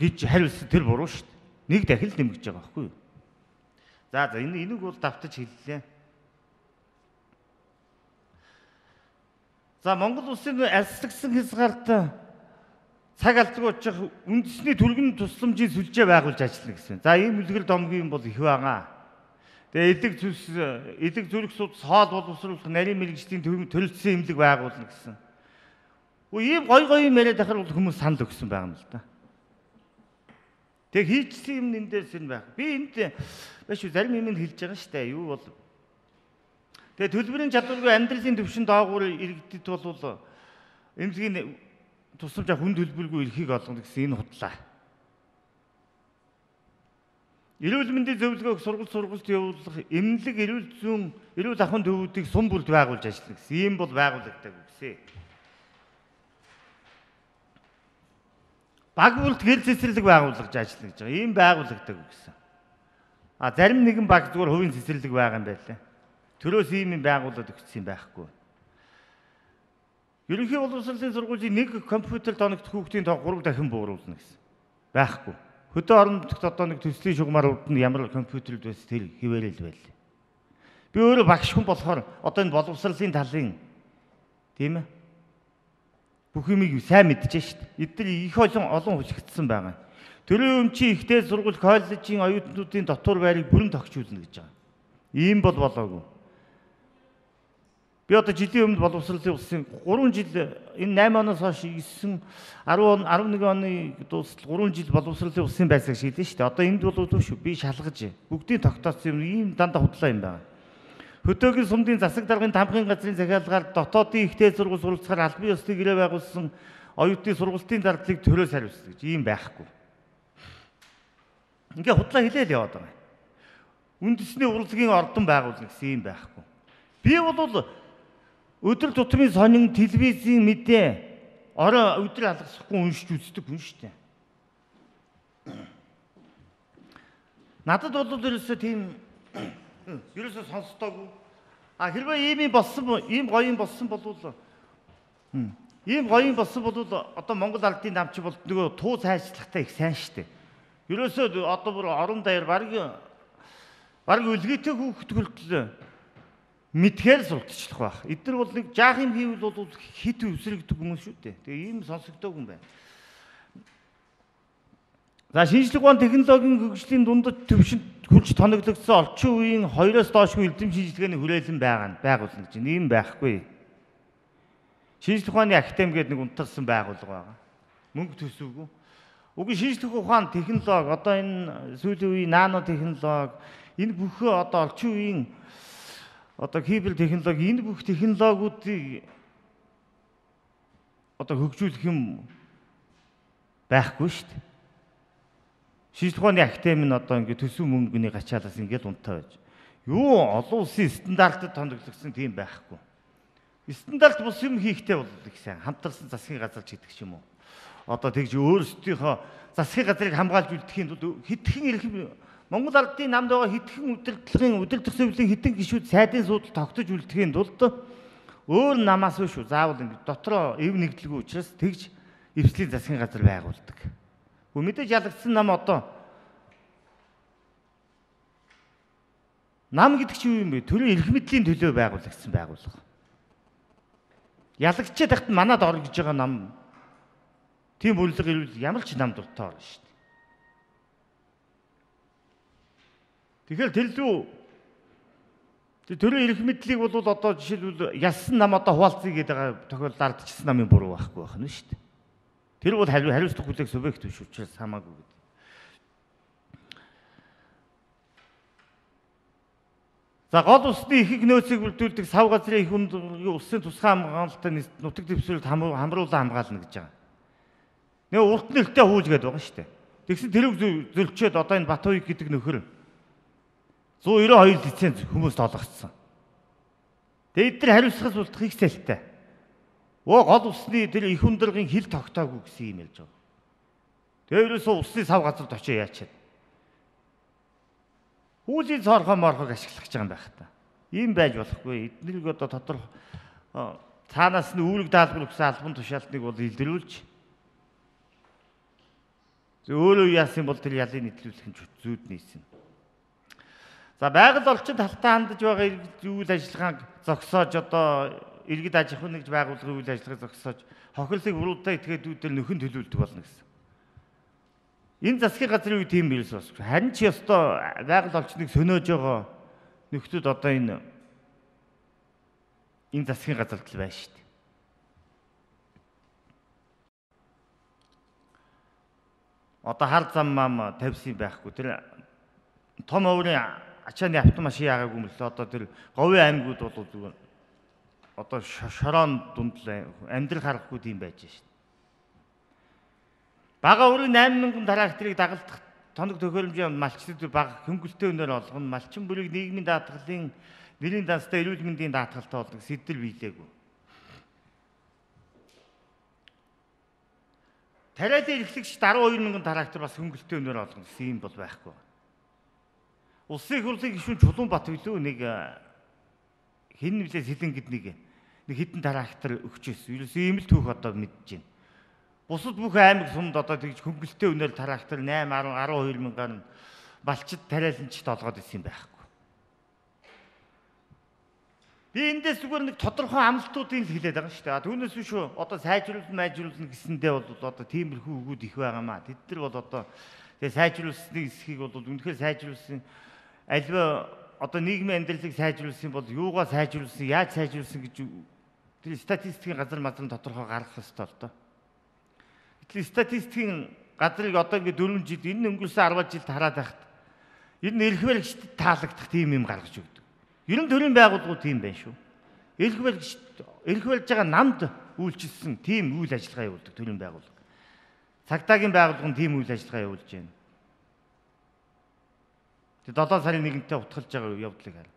Гэж хариулсан тэр буруу шүү дээ. 1 дахин л нэмэгдэж байгаа байхгүй юу? За энийг бол давтаж хэллээ. За Монгол улсын арслагдсан хязгаарт цаг алдгүй очих үндэсний түргэн тусламжийн сүлжээ байгуулж ажиллана гэсэн. За ийм үлгэр домгийн бол их байгаа. Тэгээ эдэг зүрх судас хоол боловсруулах нарийн мэргэжлийн төрөлцсөн эмнэлэг байгуулна гэсэн. Ийм гой яриад ахаар бол хүмүүс санал өгсөн байгаа юм л да. Тэгээ хийчихсэн юм эндээс энэ байх. Би энд биш зарим юм хэлж байгаа шүү дээ. Юу бол тэгээ төлбөрийн чадваргүй амьдралын түвшин доогуур иргэдэд бол эмнэлгийн тусламж авах хүн төлбөргүй эрхийг олгоно гэсэн энэ худлаа. Эрүүл мэндийн зөвлөгөөг сургалт явуулах эмнэлэг эрүүл зүйн эрүүл ахуйн төвүүдийг сум бүрд байгуулж ажиллана гэсэн. Ийм бол байгуулагдаагүй гэсэн. Баг бүрд гэр цэцэрлэг байгуулж ажиллана гэж байгаа. Ийм байгуулагдаагүй гэсэн. Зарим нэгэн баг зүгээр хувийн цэцэрлэг байгаа юм байлаа. Төрөөс ийм байгуулад өгсөн юм байхгүй. Ерөнхий боловсролын сургуулийн нэг компьютерт оногдох хүүхдийн тоо 3 дахин бууруулна гэсэн. Байхгүй. Хөдөө орон нутагт одоо нэг төслийн шугамар урд нь ямар компьютер байс тэр хിവэрэл байл. Би өөрөө багш хүн болохоор одоо энэ боловсролын талын тийм ээ бүх юмыг сайн мэдчихэж шít. Эдгээр их олон хүлэгдсэн байгаа. Төрийн өмчийн ихтэй сургууль коллежийн оюутнуудын дотор байрыг бүрэн тогтчулна гэж байгаа. Ийм бол болоогүй. Би одоо жилийн өмнө боловсролын улсын 3 жил энэ 8 оноос хойш 9 10 11 оны дуустал 3 жил боловсролын улсын байсаг шийдэн шүү дээ. Одоо энд бол төв шүү. Би шалгаж бүгдийг тогтоосон юм ийм дандаа худлаа юм байна. Хөдөөгийн сумдын засаг даргын тамхын газрын захиалгаар дотоодын ихтэй сургууль суралцахаар албан ёсны гэрээ байгуулсан оюутны сургалтын зардлыг төрөөс хариуцдаг гэж ийм байхгүй. Ингээ худлаа хэлээд яваад байгаа. Үндэсний урлагийн ордон байгуулна гэсэн ийм байхгүй. Би бол өдөр тутмын сонин телевизийн мэдээ орой өдөр алгасахгүй уншиж үздэг хүн шүү дээ. Надад бол ерөөсөө тийм ерөөсөө сонсдоогүй. Хэрвээ ийм гоё юм болсон болвол одоо Монгол Ардын намч бол нөгөө туу цайжлахтай их сайн шүү дээ. Ерөөсөө одоо бүр орон даяар баг үлгээтэй хүүхэд хүртэл мэдхээр сурталчлах байх. Эдгээр бол нэг жаах юм хийвэл бол хит үсрэгдэг хүмүүс шүү дээ. Тэгээ ийм сонсогдоогүй юм байна. За шинжлэх ухааны технологийн хөгжлийн дундад төвшөнд хүлж тоноглогдсон орчин үеийн 2-оос доошгүй эрдэм шинжилгээний хүрээлэн байгуулна гэж ийм байхгүй. Шинжлэх ухааны академи гэдэг нэг унтарсан байгууллага байгаа. Мөнгө төсвөгүй. Уг шинжлэх ухааны технологи одоо энэ сүүлийн үеийн нано технологи энэ бүхөө одоо орчин үеийн одоо кибер технологи энэ бүх технологиудыг одоо хөгжүүлэх юм байхгүй шүү дээ. Шинжлэх ухааны академи нь одоо ингээд төсөв мөнгөний гачаалаас ингээд унтаа байж. Юу олон улсын стандартад томилогдсон тийм байхгүй. Стандарт бус юм хийхтэй бол их сайн хамтарсан засгийн газар ч гэдэг ч юм уу. Одоо тэгж өөрсдийнхөө засгийн газрыг хамгаалж үлдэхийн тулд хэдхэн Монгол Ардын намд байгаа хэдхэн удирдлагын зөвлөлийн хэдэн гишүүд сайдын суудал тогтож үлдэхийн тулд өөр намаас шүү заавал ингэ дотроо эв нэгдлгүй учраас тэгж эвслийн засгийн газар байгуулдаг. Мэдээж ялагдсан нам одоо нам гэдэг чинь юу юм бэ? Төрийн эрх мэдлийн төлөө байгуулагдсан байгууллага. Ялагдчихад тахт манад орно гэж байгаа нам тийм бүлэг ирвэл ямар ч нам дуртай орно шүү дээ. Тэгэхээр төрийн эрх мэдлийг бол одоо жишээлбэл ялсан нам одоо хуваалцъя гэдэг тохиолдолд ардчилсан намын буруу байхгүй байх нь шүү дээ. Тэр бол хариуцлага хүлээх субъект биш учраас хамаагүй гэдэг. За гол усны ихэнх нөөцийг бүрдүүлдэг сав газрын их үндэрлэгийн улсын тусгай хамгаалалтын нутаг дэвсгэрт хамруулан хамгаална гэж байгаа. Нэг урт нэртэй хууль гэдэг байгаа шүү дээ. Тэгсэн тэрийг зөрчөөд одоо энэ Батуйг гэдэг нөхөр 192 лиценз хүмүүст олгогдсон. Тэгээд эдгээр хариуцлагаас болдох их цэлтэй. Гол усны тэр их хүндргийн хил тогтоогүй гэсэн юм ялж байгаа. Тэгээ ерөөсөө усны сав газарт очиж яачаад. Хуулийн цоорхоо морхог ашиглах гэж байгаа юм байх та. Ийм байж болохгүй. Эднийг одоо тодорхой цаанаас нь үүрэг даалгавар өгсөн албан тушаалтныг бол илрүүлж өөрөө яасан бол тэр ялыг нийтлүүлэх нь зүйд нийсэн. За байгаль орчинд халтаа хандаж байгаа үйл ажиллагааг зогсоож одоо иргэд аж ахуйн нэгж байгууллагын үйл ажиллагааг зогсоож хохирлыг буруудаа этгээдүүдээр нөхөн төлөвлөдөг болно гэсэн. Энэ засгийн газрын үе тийм биелс бас. Харин ч ёстой байгаль орчныг сөнөөж байгаа нөхдүүд одоо энэ засгийн газарт л байна шүү дээ. Одоо хар зам мам тавьсан байхгүй. Тэр том оврын ачааны автомашин яагаагүй юм л одоо тэр говийн аймагуд бол зүгээр одоо шороон дунд л амьдрал харахгүй тийм байж шээ. Бага өрөө 8000 тракторыг дагалдах тоног төхөөрөмжийн малчлал бага хөнгөлтэй өнөр олгоно. Малчин бүрийг нийгмийн даатгалын нэрийн данстай эрүүл мэндийн даатгалтай болгох сэдэл биелээгүй. Тариалан эрхлэгч 12000 трактор бас хөнгөлтэй өнөр олгоно гэсэн юм бол байхгүй. Улсын хурлын гишүүн Чулуунбат билүү нэг хин нэлээ сэлэнгэд нэг хитэн трактор өгч ирсэн. Ерөөсөө ийм л түүх одоо мэдж байна. Бусад бүх аймаг сумд одоо тэгж хөнгөлтэй өнөр трактор 8 10 12 мянгаар нь балчид тариаланчд олгоод ирсэн байхгүй. Би эндээс зүгээр нэг тодорхой амлалтуудыг хэлээд байгаа шүү дээ. Түүнээс биш үү одоо сайжруулна гэсэндээ бол одоо тиймэрхүү өгүүд их байгаамаа. Тэд нар бол одоо тэгээ сайжруулсны эсхийг бол үнэхээр сайжруулсан альва одоо нийгмийн амьдралыг сайжруулсан бол юугаа сайжруулсан, яаж сайжруулсан гэж тэр статистикийн газар мазрын тодорхой гаргах ёстой л доо. Гэтэл статистикийн газрыг одоо ингээд 4 жил энэ өнгөрсөн 10 жилд хараад байхад энэ эрх баригчдад таалагдах тийм юм гаргаж өгдөг. Ерөн төрийн байгууллагууд тийм байна шүү. Эрх барьж байгаа намд үйлчилсэн тийм үйл ажиллагаа явуулдаг төрийн байгууллага. Цагдаагийн байгууллага нь тийм үйл ажиллагаа явуулж байна. Тэгээд 7 сарын 1-нд утгалж байгаа явдлыг харна.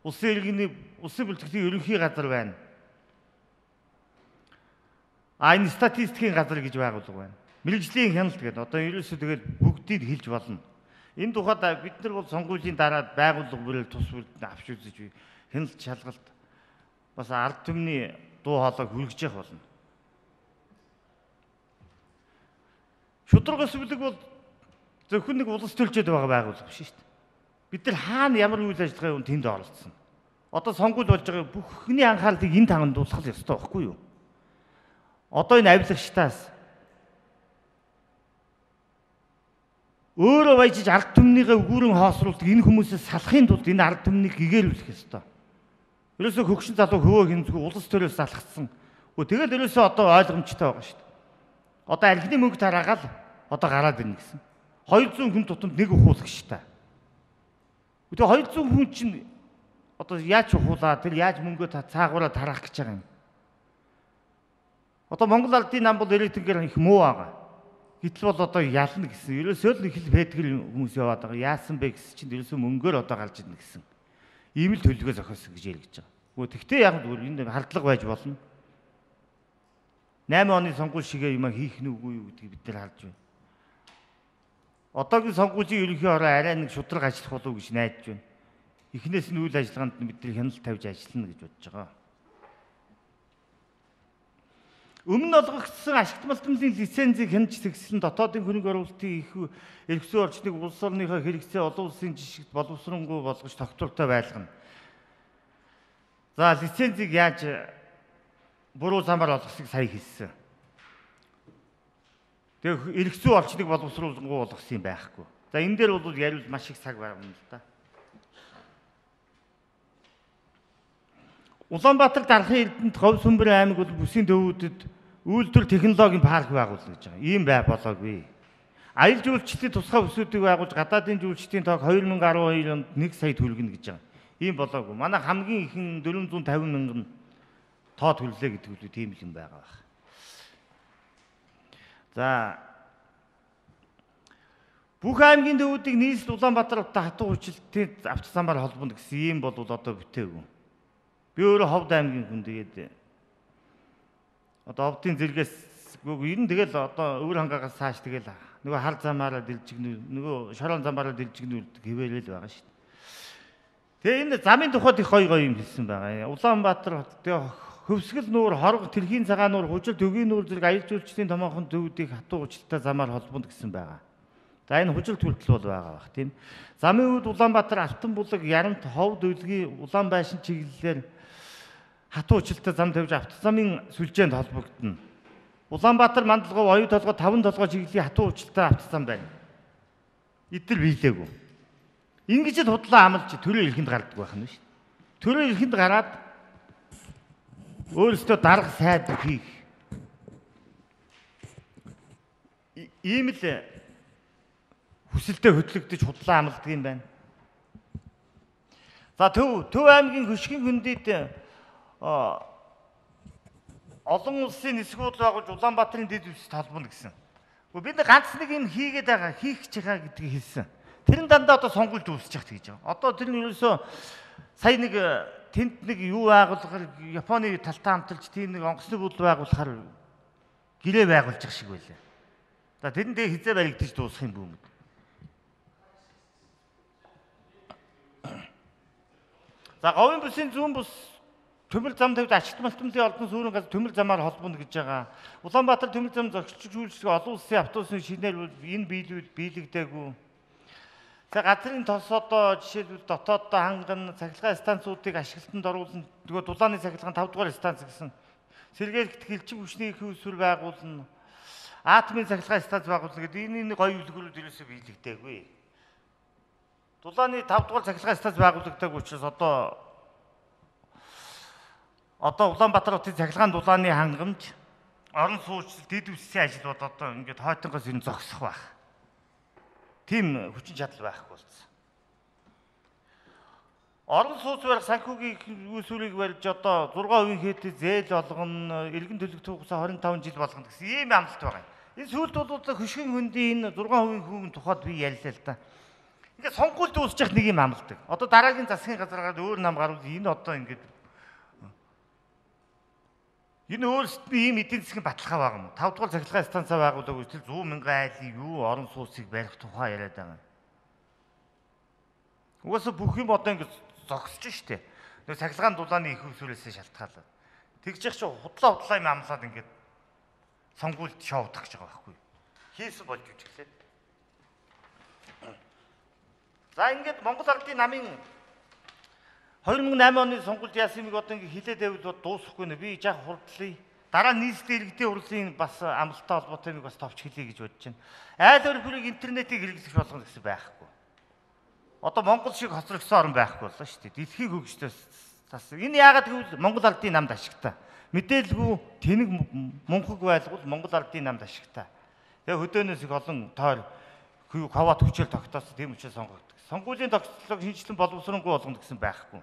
Улсын бүртгэлийн ерөнхий газар байна. Энэ статистикийн газар гэж байгууллага байна. Мэргэжлийн хяналт гэдэг одоо ерөөсөө тэгээд бүгдийг хэлж болно. Энэ тухайд бид нар бол сонгуулийн дараа байгууллага бүрэл тус бүрд авч үзэж хяналт шалгалт бас ард түмний дуу хоолойг хүргэж явах болно. Шударга сүлэг бол зөвхөн нэг улс төлчөөд байгаа байгууллага биш шүү дээ. Бид нар хаана ямар үйл ажиллагаа юм тэнд оролцсон. Одоо сонгуул болж байгаа бүхний анхаарлыг энд хандуулах ёстой байхгүй юу? Одоо энэ авилагчтаас өөрөө баяжиж ард түмнийгээ өгүүрэн хоосруулдаг энэ хүмүүсээс салахын тулд энэ ард түмнийг гэгээлүүлэх ёстой. Ерөөсөө хөгшин залуу хөвөө хэмзгүй улс төрөөс залхацсан. Тэгэл ерөөсөө одоо ойлгомжтой байгаа шүү дээ. Одоо архины мөнгө тараагаал одоо гараад ирнэ гэсэн. 200 хүн тутамд нэг ухуулагч та. Тэгээ 200 хүн чинь одоо яаж ухуулаа тэр яаж мөнгөө цаагаараа тараах гэж байгаа юм. Одоо Монгол Ардын нам бол рейтингээр их муу байгаа. Гэтэл бол одоо ялна гэсэн. Ерөөсөө л их л фэтгэл хүмүүс яваад байгаа. Яасан бэ гэсэн чинь ерөөсөө мөнгөөр одоо гарч ирнэ гэсэн. Ийм л төлөвлөгөө зохиосон гэж яригдж байгаа. Тэгтээ яг энэ хардлага байж болно. 8 оны сонгуул шигээ юм хийх нь үгүй юу гэдгийг бид нар харж байна. Одоогийн сонгуулийн ерөнхий ороо арай нэг шудраг ажиллах болов уу гэж найдаж байна. Эхнээс нь үйл ажиллагаанд бид нар хяналт тавьж ажиллана гэж бодож байгаа. Өмнө олгогдсон ашигт малтмлын лицензийг хянаж зэгсэлэн дотоодын хөрөнгө оруулалтын их эрхсүү орчныг улс орныхоо хэрэгцээ олон улсын жишгт боловсронгуй болгож тогтвортой байлгана. За лицензийг яаж буруу замаар олгосыг сая хэлсэн. Тэгээ эрхсүү орчныг боловсруулангуй болгосон юм байхгүй. За энэ дээр бол яриул маш их цаг байна л да. Улаанбаатар дарахын эрдэнэт Говь Сүмбэр аймаг бол бүсийн төвүүдэд үйлдвэр технологийн парк байгуулна гэж байгаа. Ийм бай болоогүй. Аялал жуулчлалын тусгай бүсүүдийг байгуулж гадаадын жуулчдын тоог 2012 онд 1 сая төлгөнө гэж байгаа. Ийм болоогүй. Манай хамгийн ихэн 450 мянган тоо төллөө гэдэг үл тийм л юм байгаа байх. За бүх аймгийн төвүүдийг нийслэл Улаанбаатартай хатуу хүчлэлтийн автозамаар холбоно гэсэн ийм бол одоо бүтээгүй. Би өөрөө Ховд аймгийн хүн тэгээд одоо Ховдын зэрэгээс ер нь тэгэл одоо өвөр хангаагаас цааш тэгэл нөгөө хар замаараа дэлжигнүү нөгөө шорон замаараа дэлжигнүүлдэг хэвээрэл байгаа шүү дээ. Тэгээ энэ замын тухайд их гоё юм хэлсэн байгаа. Улаанбаатар тэгээ хөвсгөл нуур, хорго, тэрхийн цагаан нуур, хужил, төгийн нуур зэрэг аялал жуулчлалын томоохон төвүүдийг хатуу хүчлэлтэй замаар холбоно гэсэн байгаа. За энэ хужил төлтөл бол байгаа бах тийм. Замын үед Улаанбаатар, Алтан булаг, Ярамт, Ховд, Үлгий, Улаанбайшин чиглэлээр хатуу хүчлэлтэй зам тавьж автозамын сүлжээнд холбогдно. Улаанбаатар, Мандалгов, Оюу толгой, 5 толгой чиглэлийн хатуу хүчлэлтэй автозам байна. Эдгээр биелээгүй. Ингэж л худлаа амлж төрөө эрхэнд гардаг байх нь шүү дээ. Төрөө эрхэнд гараад өөрөөсөө дарга сайд хийх. Ийм л хүсэлтэд хөтлөгдөж худлаа амладаг юм байна. За Төв аймгийн хөшгийн хөндөд олон улсын нисгүүд байгуулж Улаанбаатарын дэд үсэд холбоно гэсэн. Бид ганц нэг юм хийгээд байгаа, хийх гэж байгаа гэдгийг хэлсэн. Тэр нь дандаа одоо сонгуульд үүсэж байгаа гэж байгаа. Одоо тэр нь ерөөсөө сая нэг тэнд нэг юу байгуулахаар Японы талтай хамталж тийм нэг онгоцны бүдэл байгуулахаар гэрээ байгуулж байгаа шиг байлаа. За тэрэн дээр хизээ баригдаж дуусах юм бүү мэд. За говийн бүсийн зүүн бус төмөр зам тавьж ашигт малтмлын олдон сүүрэн газар төмөр замаар холбоно гэж байгаа. Улаанбаатар төмөр зам зохицуулж үйлчлэх олон улсын автобусны шинээр энэ биелэгдээгүй. За газрын тос одоо жишээлбэл дотооддоо ханган цахилгаан станцуудыг ашиглалтанд оруулна. Тэгээ дулааны цахилгаан 5 дугаар станц гэсэн. Сэргээлт хэлчиг хүчний их усүр байгуулна. Атомын цахилгаан станц байгуулна гэдэг энэ гоё үлгэрүүд ерөөсөө биелэгдээгүй. Дулааны 5 дугаар цахилгаан станц байгуулагдаагүй учраас одоо Улаанбаатар хотын цахилгаан дулааны хангамж, орон сууцлал, дэд үсгийн ажлууд одоо ингээд хойтонгоос энэ зогсох байх. Тийм хүчин чадал байхгүй болсон. Орон сууц барих санхүүгийн үйлсүүрийг барьж одоо 6% хээтэй зээл олгоно, эргэн төлөвлөлт хугацаа 25 жил болгоно гэсэн ийм амлалт байгаа. Энэ сүүлд бол хөшгийн хөндийн энэ 6% хүүгийн тухайд би ярьлаа л да. Ингээд сонгуульд үүсчих нэг юм амлалт. Одоо дараагийн засгийн газар гараад өөр нам гарвал энэ одоо ингээд энэ өөрсдөө ийм эдийн засгийн баталгаа байгаа юм. 5 дугаар цахилгаан станцаа байгуулдаг үстэл 100 мянган айлын юу орон сууцыг барих тухай яриад байгаа. Угаасаа бүх юм одоо ингэ зогсож штэ. Нэг цахилгаан дулааны их усүрээсээ шалтгаалаад. Тэгж яах чи худлаа юм амлаад ингээд сонгуульд шоудах гэж байгаа байхгүй. Хийсэн болж үжиглээ. За ингээд Монгол Ардын намын 2008 оны сонгуульд яасан юмыг одоо ингэ хилээд байвал дуусахгүй нэ. Би жаах хурдлая. Дараа нь нийслэлийн иргэдийн хурлын бас амлалттай холбоотой нэг бас товч хэлье гэж бодож байна. Айл өргөлийг интернетийг хэрэглэж болгоно гэсэн байхгүй. Одоо Монгол шиг хоцрогдсон орн байхгүй боллоо шүү дээ. Дэлхийн хөгжлөөс тас. Энэ яагаад гэвэл Монгол ардын намд ашигтай. Мэдээлгүй тэнэг мунхаг байлгал Монгол ардын намд ашигтай. Тэгээ хөдөөнөөс их олон тойр хаваад хүчээр тогтоосон тийм учраас сонгогддог. Сонгуулийн тогтцоолыг шинжилэн боловсронгуй болгоно гэсэн байхгүй.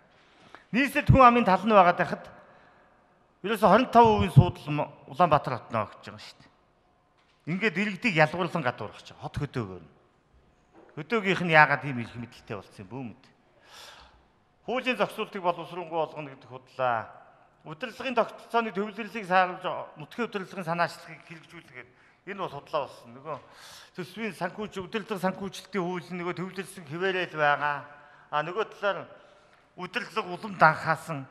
Нийслэлд хүн амын тал нь байгаа дахад ерөөсө 25% суудлал Улаанбаатар хотноо өгч байгаа шүү дээ. Ингээд иргэдийг ялгуурлан гадуургах чинь хот хөдөөгөөр. Хөдөөгийнх нь яагаад ийм их мэдлэлтэй болсон юм бүү мэд. Хуулийн зохицуултыг боловсронгуй болгоно гэдэг худлаа. Удирдлагын тогтолцооны төвлөрлийг сааруулж нутгийн удирдлагын санаачлагыг хэрэгжүүлэхэд энэ бол худлаа болсон. Нөгөө төсвийн санхүүж удирдлага санхүүжилтийн хууль нөгөө төвлөрсөн хിവэрээл байгаа. Нөгөө талаар удирдлага улам данхаасан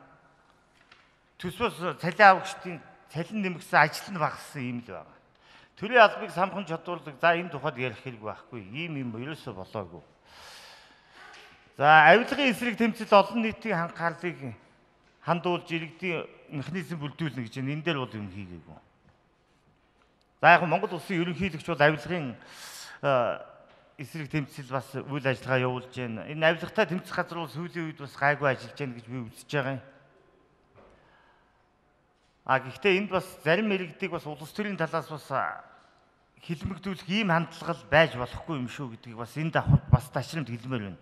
төсвөөс цалин авагчдын цалин нэмэгсэн ажил нь багассан юм л байгаа. Төрийн албыг самхан чадварлаг за энэ тухайд ярих хэрэг байхгүй. Ийм юм ерөөсөө болоогүй. За авилгын эсрэг тэмцэл олон нийтийн анхаарлыг хандуулж иргэдийн механизм бүрдүүлнэ гэж энэ дээр бол юм хийгээгүй. За яг Монгол улсын ерөнхийлөгч бол авилгын эсрэг тэмцэл бас үйл ажиллагаа явуулж байна. Энэ авилгатай тэмцэх газар бол сүүлийн үед бас гайгүй ажиллаж байна гэж би үзэж байгаа юм. Гэхдээ энд бас зарим иргэдийг бас улс төрийн талаас бас хилмигдүүлэх ийм хандлага байж болохгүй юм шүү гэдгийг бас энэ давхар бас ташрамд хэлмээр байна.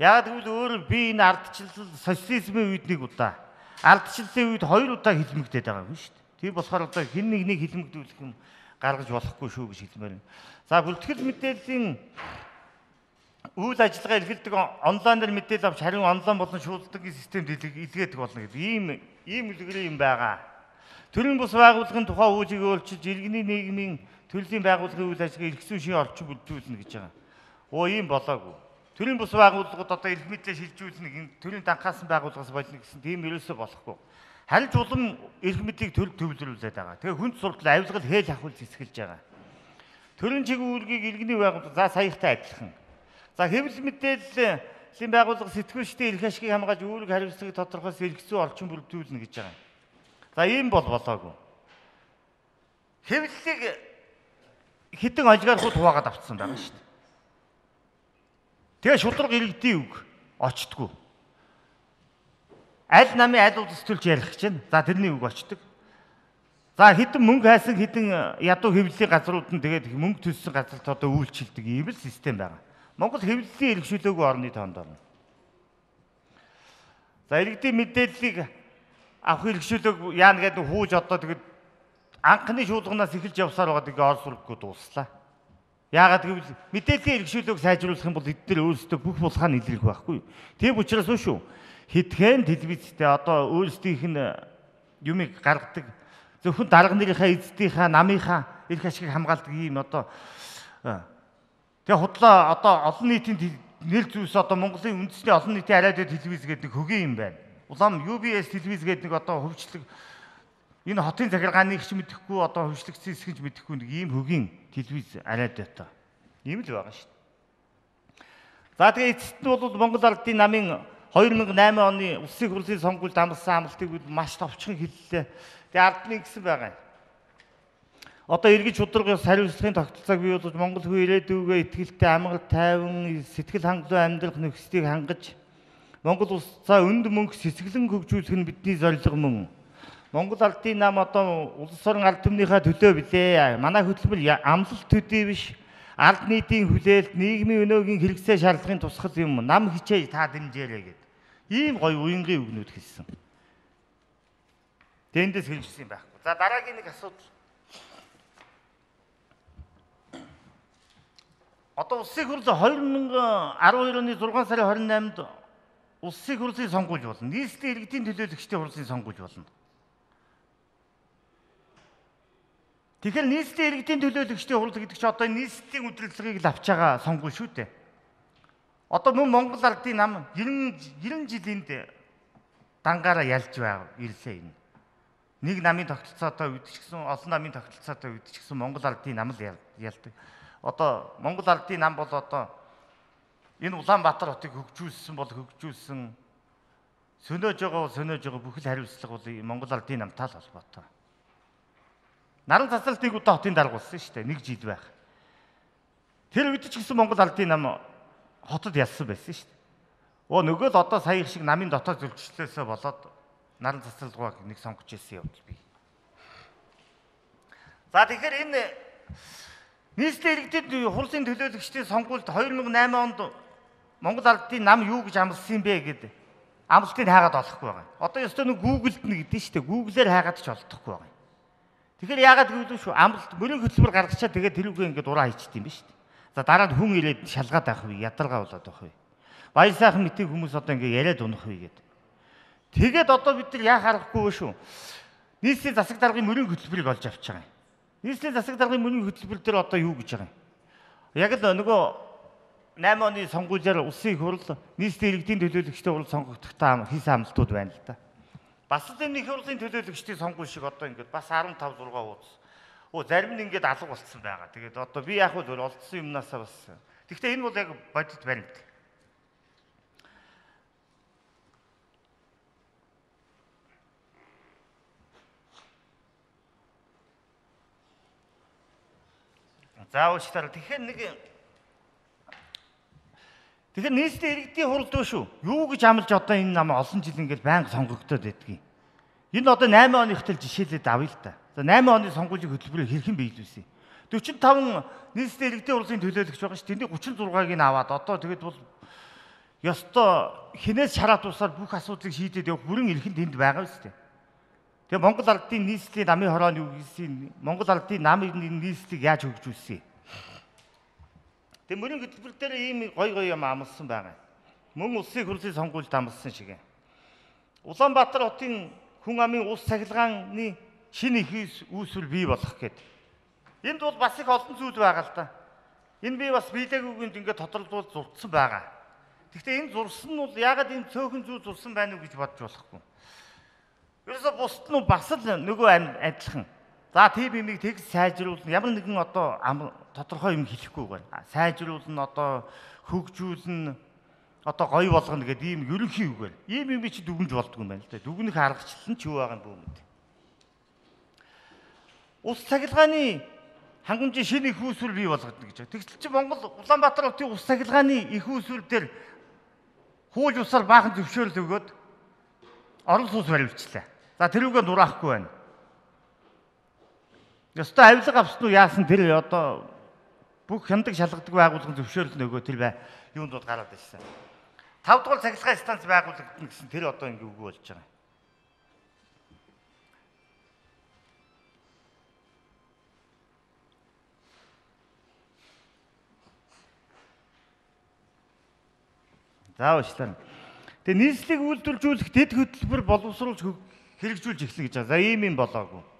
Яг тэгвэл өөр би энэ ардчлал социализмын үед нэг удаа, ардчлалын үед 2 удаа хилмигдээд байгаа юм шүү дээ. Тийм болохоор одоо хэн нэгнийг хилмигдүүлэх юм гаргаж болохгүй шүү гэж хэлмээр байна. За бүртгэл мэдээллийн үйл ажиллагаа эрхэлдэг онлайнаар мэдээлэл авч харин онлайн болон шуудлагын системд илгээдэг болно гэдэг ийм үлгэрийн юм байгаа. Төрийн бус байгууллагын тухай үүргийг өөрчилж иргэний нийгмийн төрлийн байгууллагын үйл ажиллагаа эрх зүйн шин орчин бүрдүүлнэ гэж байгаа. Ийм болоогүй. Төрийн бус байгууллагад одоо эрх мэдлээ шилжүүлнэ, төрийн данхаасан байгууллагаас болно гэсэн тийм ерөөсөө болохгүй. Харин ч улам эрх мэдлийг төвлөрүүлээд байгаа. Тэгээ хүнд суртал авилгал хээл ахуул зэсгэлж байгаа. Төрийн чиглэл үүргийг иргэний байгууллага за саяхтай адилхан. За хэвлэл мэдээллийн байгууллага сэтгүүлчдийн эрх ашигыг хамгаалж үүрэг хариуцлагыг тодорхойлсон эрх зүйн орчин бүрдүүлнэ гэж байгаа. За ийм бол болоогүй. Хэвлэлийг хэдэн олигархууд хуваагаад авцсан байгаа шүү дээ. Тэгээ шудраг иргэдийн үг очтгүй. Аль намын аль улс төлж ярих гэж байна. За тэрний үг очдог. За хэдэн мөнгө хайсан хэдэн ядуу хэвлэлийн газрууд нь тэгээд мөнгө төлсөн газарт одоо үйлчилдэг ийм л систем байгаа. Монгол хэвлэлийн эрхшүүлээгүй орны тоонд орно. За иргэдийн мэдээллийг авах хэрэгшүүлэг яана гэдэг хууж одоо тэгээд анхны шуулганаас эхэлж явсаар байгаа гэдэг орос улггүй дууслаа. Яагаад гэвэл мэдээллийн хэрэгшүүлэг сайжруулах юм бол эдгээр өөрсдөө бүх булхаа нь илэрх байхгүй. Тийм учраас шүү. Хэдхэн телевизтэй одоо өөрсдийнх нь юмыг гаргадаг зөвхөн дарга нарынхаа эздийнхаа намынхаа эрх ашигыг хамгаалдаг ийм одоо тэгээ худлаа одоо олон нийтийн нэр зүйлс одоо Монголын үндэсний олон нийтийн радио телевиз гэдэг нэг хөгийн юм байна. Улаан UBS телевиз гэдэг нэг одоо хөвчлөг энэ хотын захиргааныг ч мэдэхгүй одоо хөвчлөгдсөн хэсгэж мэдэхгүй нэг ийм хөгийн телевиз радиотой. Ийм л байгаа шүү дээ. За тэгээ эцэст нь бол Монгол ардын намын 2008 оны улсын хурлын сонгуульд амласан амлалтыг маш товчхон хэллээ. Тэгээ ардны гэсэн байгаа юм. Одоо эргэж шударга хариуцлагын тогтолцоог бий болгож Монгол хүү ирээдүйгээ итгэлтэй амгалт тайван сэтгэл хангалуун амьдрах нөхцөлийг хангаж Монгол улсаа өнд мөнгө сэсгэлэн хөгжүүлэх нь бидний зорилго мөн. Монгол ардын нам одоо улс орон ард түмнийхээ төлөө билээ. Манай хөтөлбөр амлалт төдий биш. Ард нийтийн хүлээлт, нийгмийн өнөөгийн хэрэгцээ шаардлагын тусгал юм. Нам хичээж та дэмжээрэй гэдэг. Ийм гоё уянгийн үгнүүд хэлсэн. Тэндээс хэлжсэн юм байхгүй. За дараагийн нэг асуудал. Одоо улсын хурл 2012 оны 6 сарын 28-нд улсын хурлын сонгуульд болно. Нийслэлийн иргэдийн төлөөлөгчдийн хурлын сонгуульд болно. Тэгэхээр нийслэлийн иргэдийн төлөөлөгчдийн хурл гэдэг чинь одоо нийслэлийн удирдлагыг л авч байгаа сонгуул шүү дээ. Одоо мөн Монгол ардын нам 90 жилийн дангаараа ялж ирлээ энэ. Нэг намын тогтолцоотой үдчихсэн, олон намын тогтолцоотой үдчихсэн Монгол ардын нам л ялдаг. Одоо Монгол ардын нам бол одоо энэ Улаанбаатар хотыг хөгжүүлсэн бол хөгжүүлсэн, сөнөөж байгаа бүхэл хариуцлага бол Монгол ардын намтай л холбоотой. Наран цацралтыг удаа хотын дарга болсон шүү дээ. 1 жил байх. Тэр үед ч гэсэн Монгол Ардын нам хотод ялсан байсан шүү дээ. Нөгөө л одоо сая их шиг намын дотоод зөвчлөлөөсөө болоод наран цацралгүйг нэг сонгож ирсэн явдал бий. За тэгэхээр энэ нийслэлийн иргэдэд хурлын төлөөлөгчдийн сонгуульд 2008 онд Монгол Ардын нам юу гэж амласан юм бэ гэдэг амлалтыг хайгаад олохгүй байгаа. Одоо ёстой нэг Google-д нэг гэдэг шүү дээ. Google-ээр хайгаад ч олдохгүй байгаа. Тэгэхээр яагаад гэвэл шүү амлалт мөрийн хөтөлбөр гаргачаад тэгээд тэрүүгээ ингээд ураа хийчихдээ юм ба шүү дээ. За дараа нь хүн ирээд шалгаад авах вэ, ядаргаа болоод авах вэ. Баяр сайхан мэтийн хүмүүс одоо ингээд яриад унах вэ гэдэг. Тэгээд одоо бид нар яах аргагүй шүү. Нийслэлийн засаг даргын мөрийн хөтөлбөрийг олж авч байгаа юм. Нийслэлийн засаг даргын мөрийн хөтөлбөр дээр одоо юу гэж байгаа юм? Яг л нөгөө 8 оны сонгуулиар улсын их хурл нийслэлийн иргэдийн төлөөлөгчдийн хурл сонгогдохдоо хийсэн амлалтууд байна л да. Бас л энэ их хурлын төлөөлөгчдийн сонгуул шиг одоо ингээд бас 15 6 ууц. Зарим нь ингээд алга болцсон байгаа. Тэгээд одоо би яг л олдсон юмнасаа бас. Гэхдээ энэ бол яг бодит баримт. За уучлаарай. Тэгэхээр нийслэлийн иргэдийн хурл дөө шүү. Юу гэж амлаж одоо энэ нам олон жил ингээд байнга сонгогдоод байдгийг. Энэ одоо 8 оны хөтөл жишээлээд авъя л да. За 8 оны сонгуулийн хөтөлбөрийг хэрхэн биелүүлсэн. 45 нийслэлийн иргэдийн хурлын төлөөлөгч байгаа ш. Тэндээ 36-ыг нь аваад одоо тэгэд бол ёстой хинээс шараад усаар бүх асуудлыг шийдээд явах бүрэн эрхэнд тэнд байгаа шүү дээ. Тэгээ Монгол Ардын нийслэлийн намын хорооны үгсийн Монгол Ардын намын нийслэлийг яаж хөгжүүлсэн. Тэгээ мөрийн хөтөлбөр дээр ийм гой юм амласан байгаа. Мөн улсын хурлын сонгуульд амласан шиг. Улаанбаатар хотын хүн амын ус цахилгааны шинэ их үүсвэр бий болох гэдэг. Энд бол бас их олон зүйл байгаа л да. Энэ би бас биелээгүйгэнд ингээд тодорлуулж зурцсан байгаа. Гэхдээ энэ зурсан нь бол яагаад энэ цөөхөн зүйл зурсан байна уу гэж бодож болохгүй. Ерөөсө бусд нь бас л нөгөө адилхан. За тийм юмыг тэгс сайжруулна. Ямар нэгэн одоо тодорхой юм хэлэхгүй байна. Сайжруулна одоо хөгжүүлнэ одоо гоё болгоно гэдэг ийм ерөнхий үг байна. Ийм юм чи дүгнж болдгүй юм байна л да. Дүгнэх аргачлал нь ч юу байгаа юм бүүмэд. Ус цахилгааны хангамжийн шинэ их үүсвэр бий болгоно гэж. Тэгтэл чи Монгол Улаанбаатар хотын ус цахилгааны их үүсвэр дээр хууль усаар баахан зөвшөөрөл өгөөд орон сууц баримтчлаа. За тэрүүгээ нураахгүй байна. Ёстой авилга авсан уу яасан тэр одоо бүх хяндаг шалгадаг байгууллагын зөвшөөрөл нөгөө тэр юунд бол гараад ирсэн. 5 дугаар цахилгаан станц байгуулагдана гэсэн тэр одоо ингэ үгүй болж байгаа. За уучлаарай. Тэгээ нийслэлийг үйлдвэрлэжүүлэх дэд хөтөлбөр боловсруулж хэрэгжүүлж эхэлнэ гэж байгаа. За ийм юм болоогүй.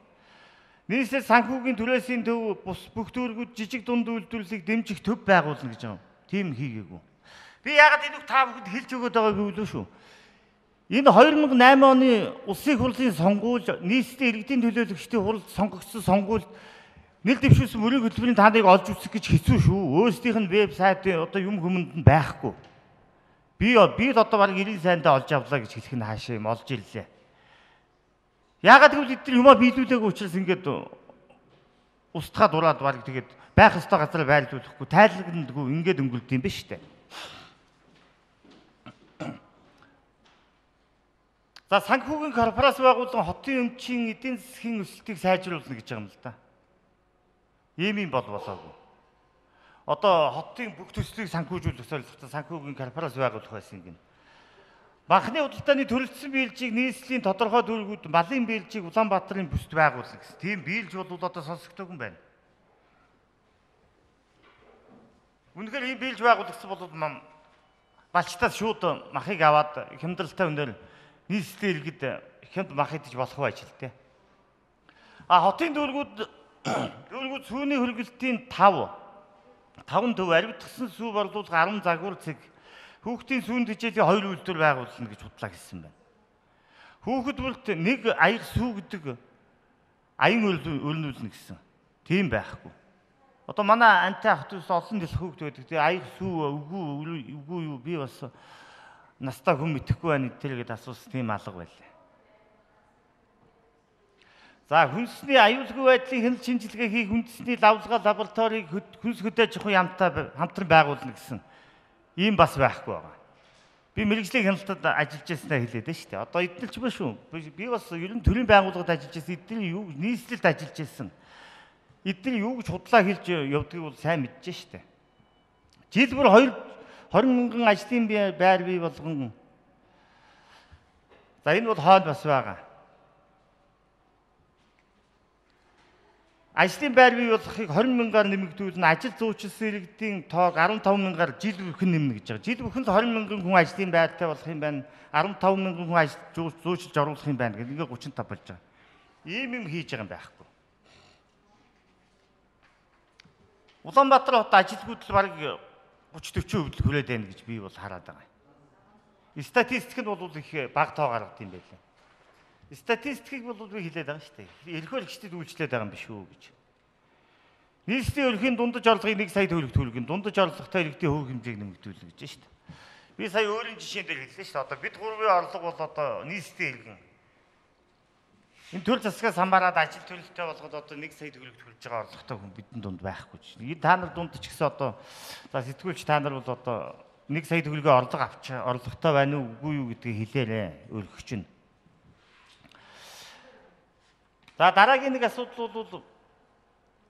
Нийслэл санхүүгийн түрээсийн төв бус бүх төвөргүүд жижиг дунд үйлдвэрлэлийг дэмжих төв байгуулна гэж байгаа. Тийм хийгээгүй. Би яагаад энэг та бүхэнд хэлж өгöd байгааг гэвэл шүү. Энэ 2008 оны улсын хурлын сонгуул нийслэлийн иргэдийн төлөөлөгчдийн хуралд сонгогдсон сонгуульд нэр дэвшүүлсэн мөрийн хөтөлбөрийн тааныг олж үзэх гэж хэцүү шүү. Өөрсдийнх нь веб сайтын одоо юм хүмүүнд нь байхгүй. Би одоо баг 90 сайндаа олж авлаа гэж хэлэх нь хаашаа юм олж ирлээ. Яагаад гэвэл эдгээр юмаа биелүүлээгүй учраас ингээд устгаа дураад баг тэгээд байх ёстой газараа байрлуулахгүй тайлагнадгүй ингээд өнгөрд юм ба штэ. За санхүүгийн корпорац байгууллагын хотын өмчийн эдийн засгийн өсөлтийг сайжруулна гэж байгаа юм л да. Ийм юм болоогүй. Одоо хотын бүх төслийг санхүүжүүлэх зорилготой санхүүгийн корпорац байгуулах байсан юм. Банхны худалдааны төрөлцсөн биелжийг нийслэлийн тодорхой дүргүүд малын биелжийг Улаанбаатарын бүсд байгуулна гэсэн. Тийм биелж бол одоо сонсогддог юм байна. Үнэхээр ийм биелж байгуулагдсан бол балчтаас шууд махыг аваад хямдралтай өнөр нийслэлийн иргэд хямд мах идэж болох байж л дээ. Хотын дүргүүд сүүний хөргөлтийн 5 төв аривдгсан сүү борлуулах 10 загвар цэг хүүхдийн сүүн тэжээлийн 2 үйлдвэр байгуулна гэж худлаа гэсэн байна. Хүүхэд бүрт нэг аяг сүү гэдэг аян өрнүүлнэ гэсэн. Тийм байхгүй. Одоо манай антай ах トゥ ус олон дэлх хүүхэд байдаг. Тэгээ аяг сүү үгүй юу би бас настаа хүн мэдэхгүй байна тэргээд асуусан тийм алга байлаа. За хүнсний аюулгүй байдлын хяналт шинжилгээ хийх үндэсний лавлгаа лабораторийг хүнс хөдөөж авах хамтран байгуулна гэсэн ийм бас байхгүй байгаа. Би мэрэгжлийн хяналтад ажиллаж байснаа хэлээд байна шүү дээ. Одоо эднэлч ба шүү. Би бас ер нь төрийн байгууллагад ажиллаж байсан, эдний юу нийслэлд ажиллаж байсан. Эдний юу гэж худлаа хэлж явдгийг бол сайн мэдэж шүү дээ. Жил бүр 20 мянган ажлын байр бий болгон. За энэ бол хойд бас байгаа. Ажлын байр бий болгохыг 20 мянгаар нэмэгдүүлнэ. Ажил зуучлсан иргэдийн тоог 15 мянгаар жил бүрхэн нэмнэ гэж байгаа. Жил бүрхэнд 20 мянган хүн ажлын байртай болох юм байна. 15 мянган хүн ажил зуучлж оруулах юм байна гэдэг. Ингээ 35 болж байгаа. Ийм юм хийж байгаа юм байхгүй. Улаанбаатар хот ажилгүйдэл бараг 30-40% хүрээд байна гэж би бол хараад байгаа. Статистик нь бол их бага тоо гаргад юм байлаа. Статистикийг бол би хэлээд байгаа шүү дээ. Ерхөө ихчдэд үйлчлээд байгаа юм биш үү гэж. Нийслэлийн өрхийн дундаж орлогыг 1 сая төгрөг төлгөн дундаж орлоготой иргэдийн хувь хэмжээг нэмэгдүүлнэ гэж шүү дээ. Би сая өөрийн жишээн дээр хэллээ шүү дээ. Одоо бид гурвын орлого бол одоо нийслэлийн иргэн. Энэ төр засгаас хамаарад ажил төлөлтөй болгоод одоо 1 сая төгрөг төлж байгаа орлоготой хүн бидний дунд байхгүй ч. Та нар дунд ч гэсэн одоо за сэтгүүлч та нар бол одоо 1 сая төгрөгийн орлоготой байна уу үгүй юу гэдгийг хэлээрэй өргөгч нь. За дараагийн нэг асуудал бол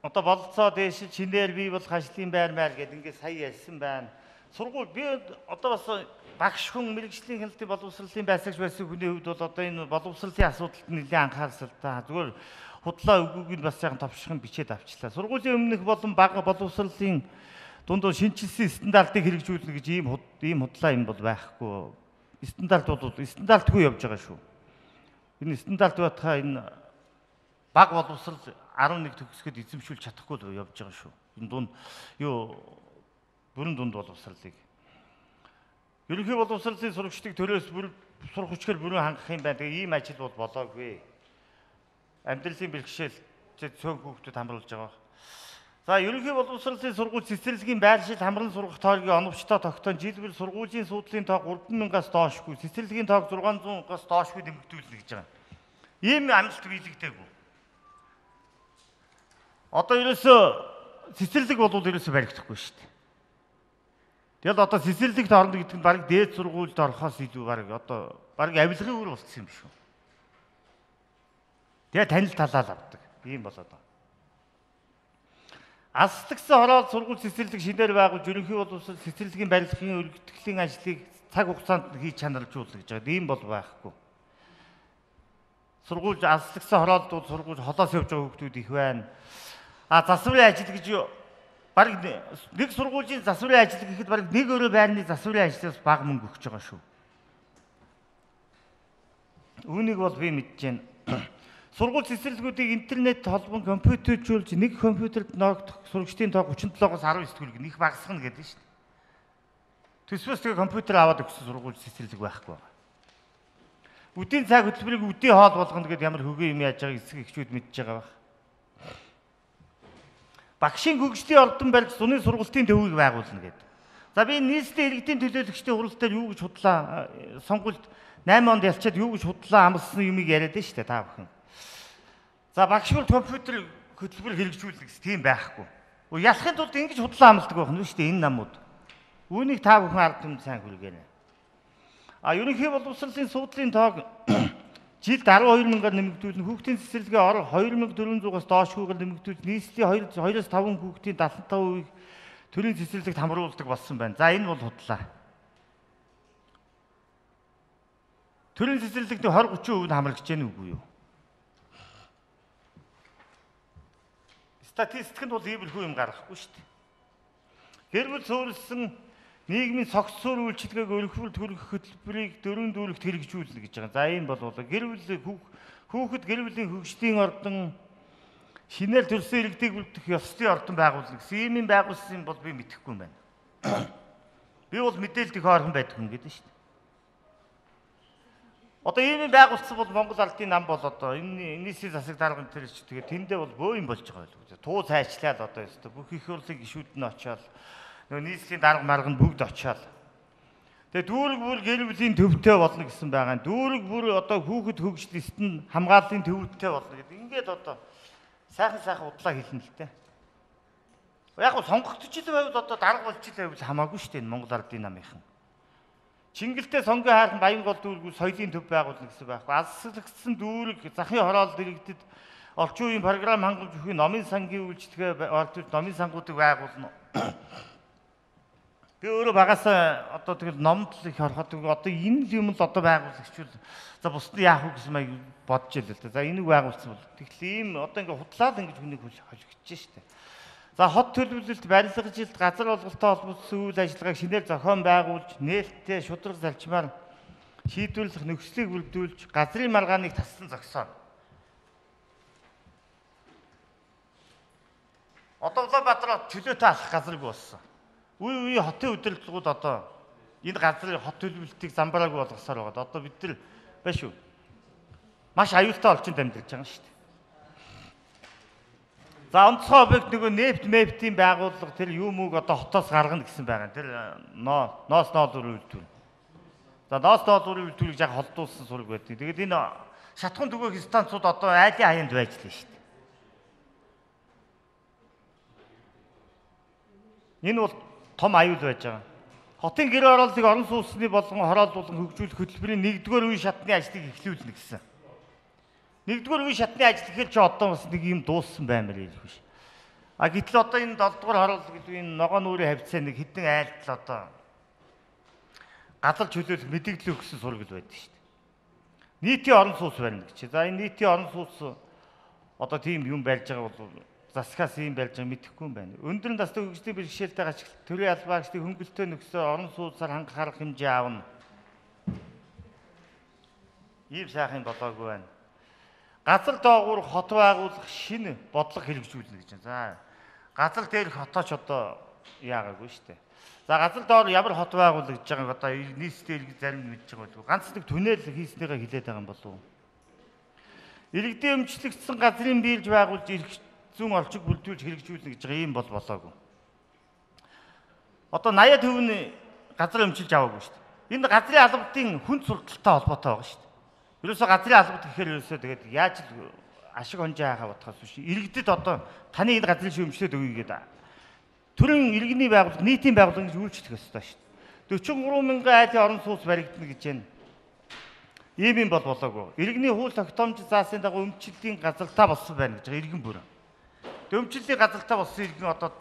одоо бололцоо дээшил шинээр бий болох ажлын байр гэдэг ингээд сая ярьсан байна. Сургууль би одоо бас багш хүн мэрэгжлийн хяналтын боловсролын байсагч байсан хүний хувьд бол одоо энэ боловсролын асуудалд нэлээд анхаарал та. Зүгээр худлаа үгүйг нь бас яхан товшхон бичээд авчлаа. Сургуулийн өмнөх болон бага боловсролын дундуу шинжилсэн стандартыг хэрэгжүүлнэ гэж ийм худлаа юм бол байхгүй. Стандарт бол стандартгүй явж байгаа шүү. Энэ стандарт батхаа энэ баг боловсрал 11 төгсгöd эзэмшүүлж чадахгүй л явж байгаа шүү. Энэ дунд юу бүрэн дунд боловсралыг. Ерөнхий боловсролын сурагчдыг төрөөс сурах хүчээр бүрэн хангах юм байна. Тэгээ ийм ажил бол болоогүй. Амьдралын бэрхшээл цөөн хүүхдүүд хамруулж байгаа. За ерөнхий боловсролын сургууль цэцэрлэгийн байршил хамран сургах тоогийн оновчтой тогтоон жилбэр сургуулийн суудлын тоог 3,000-аас доошгүй, цэцэрлэгийн тоог 600-аас доошгүй нэмэгдүүлнэ гэж байгаа. Ийм амлалт биелэгдээгүй. Одоо ерөөсөө цэцэрлэг бол ерөөсөө баригдахгүй шүү дээ. Тэгэл одоо цэцэрлэгт орно гэдэг нь баг дээд сургуульд орохоос илүү баг авилгын үр болчихсон юм шүү. Тэгээ танил талаал авдаг. Ийм болоод байна. Аслагсан хороол сургууль цэцэрлэг шинээр байгуулж ерөнхий боловсрол цэцэрлэгийн барилгын өргөтгөлийн ажлыг цаг хугацаанд хийж чаналжуулна гэж байгаа. Ийм бол байхгүй. Сургууль аслагсан хороолд бол сургууль холоос явж байгаа хүмүүс их байна. Засварын ажил гэж бараг нэг сургуулийн засварын ажил гэхэд бараг нэг өрөө байрны засварын ажлаас бага мөнгө өгч байгаа шүү. Үүнийг бол би мэдэж байна. Сургууль цэцэрлэгүүдийг интернет холбон компьютерлжүүлж нэг компьютерт ноогдох сурагчдын тоог 37-оос 19 төгрөг их багасгана гэдэг шүү дээ. Төсвөөс тэгээ компьютер аваад өгсөн сургууль цэцэрлэг байхгүй байна. Үдийн цаг хөтөлбөрийг үдийн хоол болгоно гэдэг ямар хөгийн юм яаж байгааг эсэг эхчүүд мэдж байгаа байх. Багшийн хөгжлийн ордон барьж зуны сургалтын төвийг байгуулна гэдэг. За би нийслэлийн иргэдийн төлөөлөгчдийн хурал дээр юу гэж худлаа сонгуульд 8 онд ялчаад юу гэж худлаа амлсан юмыг яриад байна шүү дээ та бүхэн. За багш бүр компьютер хөтөлбөр хэрэгжүүлнэ гэсэн тийм байхгүй. Ялахын тулд ингэж худлаа амладаг байх нь шүү дээ энэ намууд. Үүнийг та бүхэн ард түмэнд сайн хүргэнэ. Ерөнхий боловсролын суудлын тоог жилд 12 мянгаар нэмэгдүүлнэ. Хүүхдийн цэцэрлэгээ орон 2400-аас доошгүйгээр нэмэгдүүлж нийслэлийн 2-5 хүүхдийн 75%-ийг төрийн цэцэрлэгт хамруулдаг болсон байна. За энэ бол худлаа. Төрийн цэцэрлэгтээ 20-30% нь хамрагч гэнэ үгүй юу? Статистикт бол иймэрхүү юм гаргахгүй шүү дээ. Гэр бүл суурилсан нийгмийн цогцсуур үйлчилгээг өргөхөд төрөх хөтөлбөрийг дөрвөн дүүрэгт хэрэгжүүлнэ гэж байгаа. За ийм болов гэр бүл хүүхэд гэр бүлийн хөгжлийн ордон шинээр төрсөн иргэдийг бүрдэх ёслолын ордон байгуулна гэсэн ийм байгуулсан юм бол би мэдэхгүй юм байна. Би бол мэдээлэл их ойрхон байдаг хүн гэдэг шүү дээ. Одоо ийм байгуулсан бол Монгол Ардын нам бол одоо энэсийн засаг даргын төрч тэгээд тэндээ бол бөө юм болж байгаа байлгүй. Туу цайчлаад одоо ёстой бүх их хурлын гишүүд нь очиод нийслэлийн дарга марга нь бүгд очиод Тэгээ дүүрэг бүр гэр бүлийн төвтэй болно гэсэн байгаа. Дүүрэг бүр одоо хүүхэд хөгжлөст нь хамгааллын төвтэй болно гэдэг. Ингээд одоо сайхан удлаа хэлнэ л дээ. Яг нь сонгогдож исэн байвал одоо дарга болж исэн байвал хамаагүй шүү дээ Монгол Ардын намынхан. Чингэлтэй сонгийн хайрхан Баянгол дүүргүүд соёлын төв байгуулна гэсэн байхгүй. Алслагдсан дүүрэг захын хороолт иргэдэд орчин үеийн програм хангамж өгөх номын сангийн үйлчлэгээ олдвол номын сангуудыг байгуулна. Би өөрөө багасаа одоо тэгэл номд л их ороход одоо энэ юм л одоо байгуулагчвал за бусд нь яах вэ гэсэн маяг бодож ийл л да. За энийг байгуулсан бол тэгэхээр ийм одоо ингээ худлаад ингэж хүнийг хожигдож штэ. За хот төлөвлөлт барилга жилд газар олголттой холбогдсон үйл ажиллагааг шинээр зохион байгуулж нээлттэй шударга зарчмаар шийдвэрлэх нөхцөлийг бүрдүүлж газрын маргааныг таслан зогсооно. Одоо Улаанбаатар чөлөөтэй алах газарыг болсон. Үе хотын удирдлагууд одоо энэ газрын хот төлөвлөлтийг замбрааг болгосоор байгаа. Одоо бид нар байна шүү. Маш аюултай олчинд амьдарч байгаа шүү дээ. За онцгой объект нөгөө нефтийн байгууллага тэр юм үг одоо хотоос гаргана гэсэн байгаа. Тэр ноос ноолрын үйлдвэр. За ноос ноолрын үйлдвэрийг яг холдуулсан сураг байдаг. Тэгээд энэ шатхуун түгээх станцууд одоо айлын хаяанд байж лээ шүү дээ. Энэ бол том аюул байж байгаа. Хотын гэр орооллыг орон сууцны болгон хорооллуулан хөгжүүлэх хөтөлбөрийн 1-р үе шатны ажлыг эхлүүлнэ гэсэн. 1-р үе шатны ажил гэхэл чи одоо бас нэг юм дууссан баймаар хэлэх биш. А гэтэл одоо энэ 7-р хороолл гэдэг энэ ногоо нүрийн хавцаа нэг хідэн айлтал одоо газар чөлөөлөх мэдээлэл өгсөн сургал байдаг шүү дээ. Нийтийн орон сууц барина гэж. За энэ нийтийн орон сууц одоо тийм юм барьж байгаа бол засгаас юм барьж байгаа мэдэхгүй юм байна. Өндөр насны хөгжлийн бэрхшээлтэй ажилт төрийн албаагчдын хөнгөлөлтөө нөхцөл орон сууцаар хангах хэмжээ аавна. Ийм сайхан болоогүй байна. Газар доогуур хот байгуулах шинэ бодлого хэрэгжүүлнэ гэж байна. За газар дээрх хотооч одоо яагаагүй шүү дээ. За газар доор ямар хот байгуулах гэж байгааг одоо нийслэлтэй иргэд зарим мэдж байгаа болов уу? Ганц нэг түнэл хийснийгээ хэлээд байгаа юм болов уу? Иргэдийн өмчлөгдсөн газрын биелж байгуулж ирэх зүүн орчиг бүрдүүлж хэрэгжүүлнэ гэж байгаа юм бол болоогүй. Одоо 80 төвний газар өмчилж аваагүй шүү дээ. Энэ газрын албадын хүнд сурталтай холбоотой байгаа шүү дээ. Ерөөсөө газрын албад гэхээр ерөөсөө тэгээд яаж л ашиг хонжоо хаахаа бодохоос биш. Иргэдэд одоо таны энэ газрын шүүмжлээд өгье гэдэг. Төрийн иргэний байгууллага, нийтийн байгууллага гэж үйлчлэх ёстой шүү дээ. 43 мянган айлын орон сууц баригдана гэж байна. Ийм юм бол болоогүй. Иргэний хууль тогтоомж заасан дагуу өмчлөлийн газартаа болсон байна гэж байгаа иргэн бүр. Өмчлөлийн газартаа болсон иргэн одоо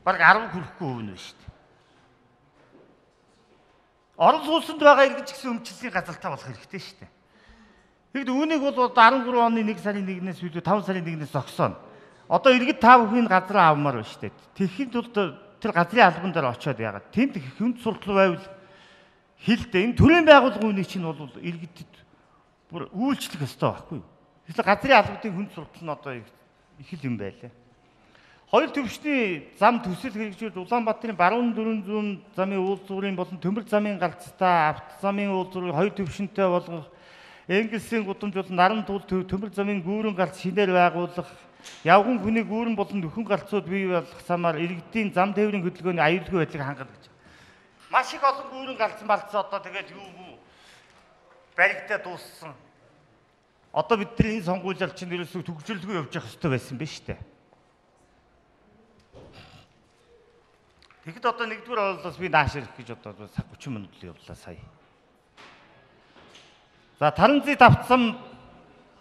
баг 10 хүрэхгүй өвнө шүү дээ. Орон сууцнд байгаа иргэн ч гэсэн өмчлөлийн газартаа болох хэрэгтэй шүү дээ. Тэгэд үүнийг бол 13 оны 1 сарын 1-ээс бид 5 сарын 1-ээс зогсооно. Одоо иргэд та бүхэн газар авмаар байна шүү дээ. Тэгэхэд тулд тэр газрын албан дээр очиод яагаад тэнд хүнд суртал байвал хэлдэ. Энэ төрийн байгууллагын үнийг чинь бол иргэдэд бүр үйлчлэх ёстой байхгүй юу? Тэгэхээр газрын албадын хүнд суртал нь одоо их л юм байлаа. Хоёр төвшний зам төсөл хэрэгжүүлж Улаанбаатарын баруун дөрвөн зүүн замын уулзуурын болон төмөр замын галцтай авто замын уулзуурыг хоёр төвшинтэй болгох, Энгельсийн гудамж болон наран туул төмөр замын гүүрэн галц шинээр байгуулах, явган хүний гүүрэн болон нөхөн галцууд бий болох замаар иргэдийн зам тээврийн хөдөлгөөний аюулгүй байдлыг хангах гэж. Маш их олон гүүрэн галцсан балцсан одоо тэгээд юу баригдаа дууссан. Одоо бидний энэ сонгуулиар чинь ерөөсөө төгсрөлгүй явж явах хэрэгтэй байсан биз дээ. Тэгэхэд одоо 1-р оролцоос би нааш ирэх гэж одоо цаг 30 минут л явлаа сая. За Таранзит автсан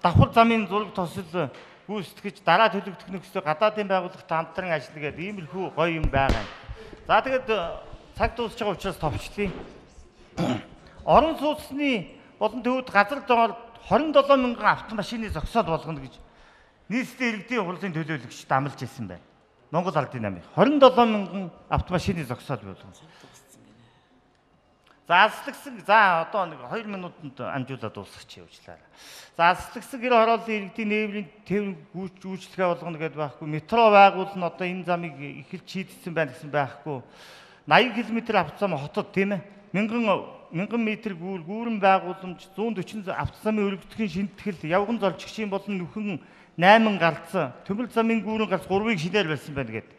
давхар замын зураг тосол гүйцэтгэж дараа төлөвлөх нөхцөл гадаадын байгууллагатай хамтран ажиллагээд иймэрхүү гоё юм байгаа. За тэгээд цаг дуусч байгаа учраас товчлие. Орон сууцны болон төвд газар доор 27 мянган автомашины зогсоод болгоно гэж нийслэлийн иргэдийн хурлын төлөөлөгчд амлаж ирсэн байна. Монгол Ардын намын 27 мянган автомашины зогсоод болгоно. За алслагсан за одоо нэг 2 минутанд амжуулаад дуусгачих явуулаарай. За алслагсан гэр хорооллын иргэдийн нээврийн тээврийн гүйцэтгэлгээ болгоно гэдээ байхгүй. Метро байгуулна одоо энэ замыг эхэлж шийдсэн байна гэсэн байхгүй. 80 км автозам хотод тийм ээ. Мянган метр гүүрэн байгууламж 140 автозамын өргөдлийн шинтгэл явган золчигчийн болон нөхөн 8 галц төмөр замын гүүрэн галц 3-ыг шинээр барьсан байна гэдэг.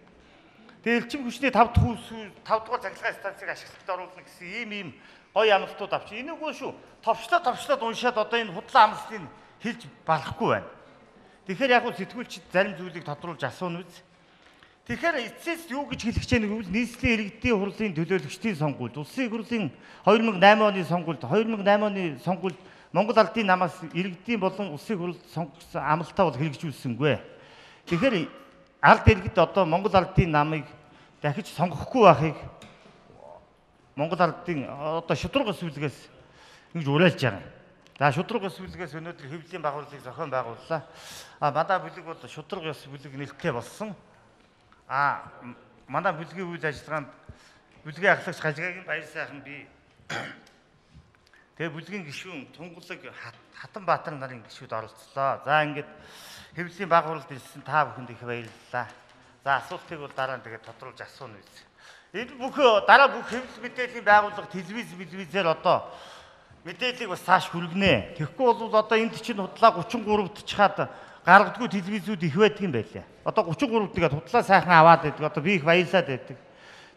Тэгээ элчин хүчний 5 дугаар цахилгаан станцыг ашиглалтад оруулна гэсэн ийм гоё амлалтууд авчих. Энэгүй шүү. Товчлоод уншаад одоо энэ худлаа амлалтыг хэлж балахгүй байна. Тэгэхээр яг сэтгүүлчид зарим зүйлийг тодруулж асууна үз. Тэгэхээр эцэс юу гэж хэлэх гэж байгааг нь нийслэлийн иргэдийн хурлын төлөөлөгчдийн сонгуульд, улсын их хурлын 2008 оны сонгуульд, 2008 оны сонгуульд Монгол Алдын намаас иргэдийн болон улсын их хурл сонгосон амлалтаа бол хэрэгжүүлсэнгүй. Тэгэхээр алд иргэд одоо Монгол Алдын намыг дахиж сонгохгүй байхыг Монгол Алдын одоо шудраг ус бүлгээс ингэж уриалж байгаа. За шудраг ус бүлгээс өнөөдөр хэвлэлийн байгууллагыг зохион байгууллаа. Манай бүлэг бол шудраг ус бүлэг нэртэй болсон. Манай бүлгийн үйл ажиллагаанд бүлгийн ахлагч Галжгагийн баяр сайхан би тэгээ бүлгийн гишүүн Тунгалаг Хатанбаатар нарын гишүүд оролцлоо. За ингээд хэвлэлийн байгуулалт ирсэн та бүхэнд их баярлалаа. За асуултыг бол дараа нь тэгээд тодруулж асууна биз. Энэ бүх дараа бүх хэвлэл мэдээллийн байгууллага телевизээр одоо мэдээллийг бас цааш хүргэнэ. Тэгэхгүй бол одоо энд чинь худлаа 33-т чхаад гаргадгүй телевизүүд их байдаг юм байлаа. Одоо 33 тэгээд худлаа сайхан аваад байдаг. Одоо би их баярлаад байдаг.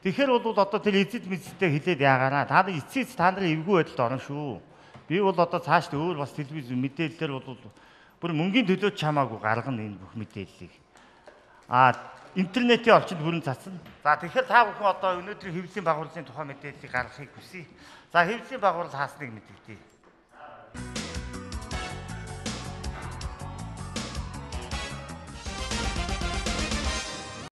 Тэгэхээр бол одоо тэр эцэд мэдстэй хэлээд яагаана. Та нар эцэц та нарын эвгүй байдалд орно шүү. Би бол одоо цааш өөр бас телевиз мэдээлэлээр бол бүр мөнгөний төлөөч хамаагүй гаргана энэ бүх мэдээллийг. Интернетийн орчинд бүрэн цацна. За тэгэхээр та бүхэн одоо өнөөдрийн хэвлэлийн байгууллагын тухай мэдээллийг гаргахыг хүсье. За хэвлэлийн байгууллага хаасныг мэдэгдээ.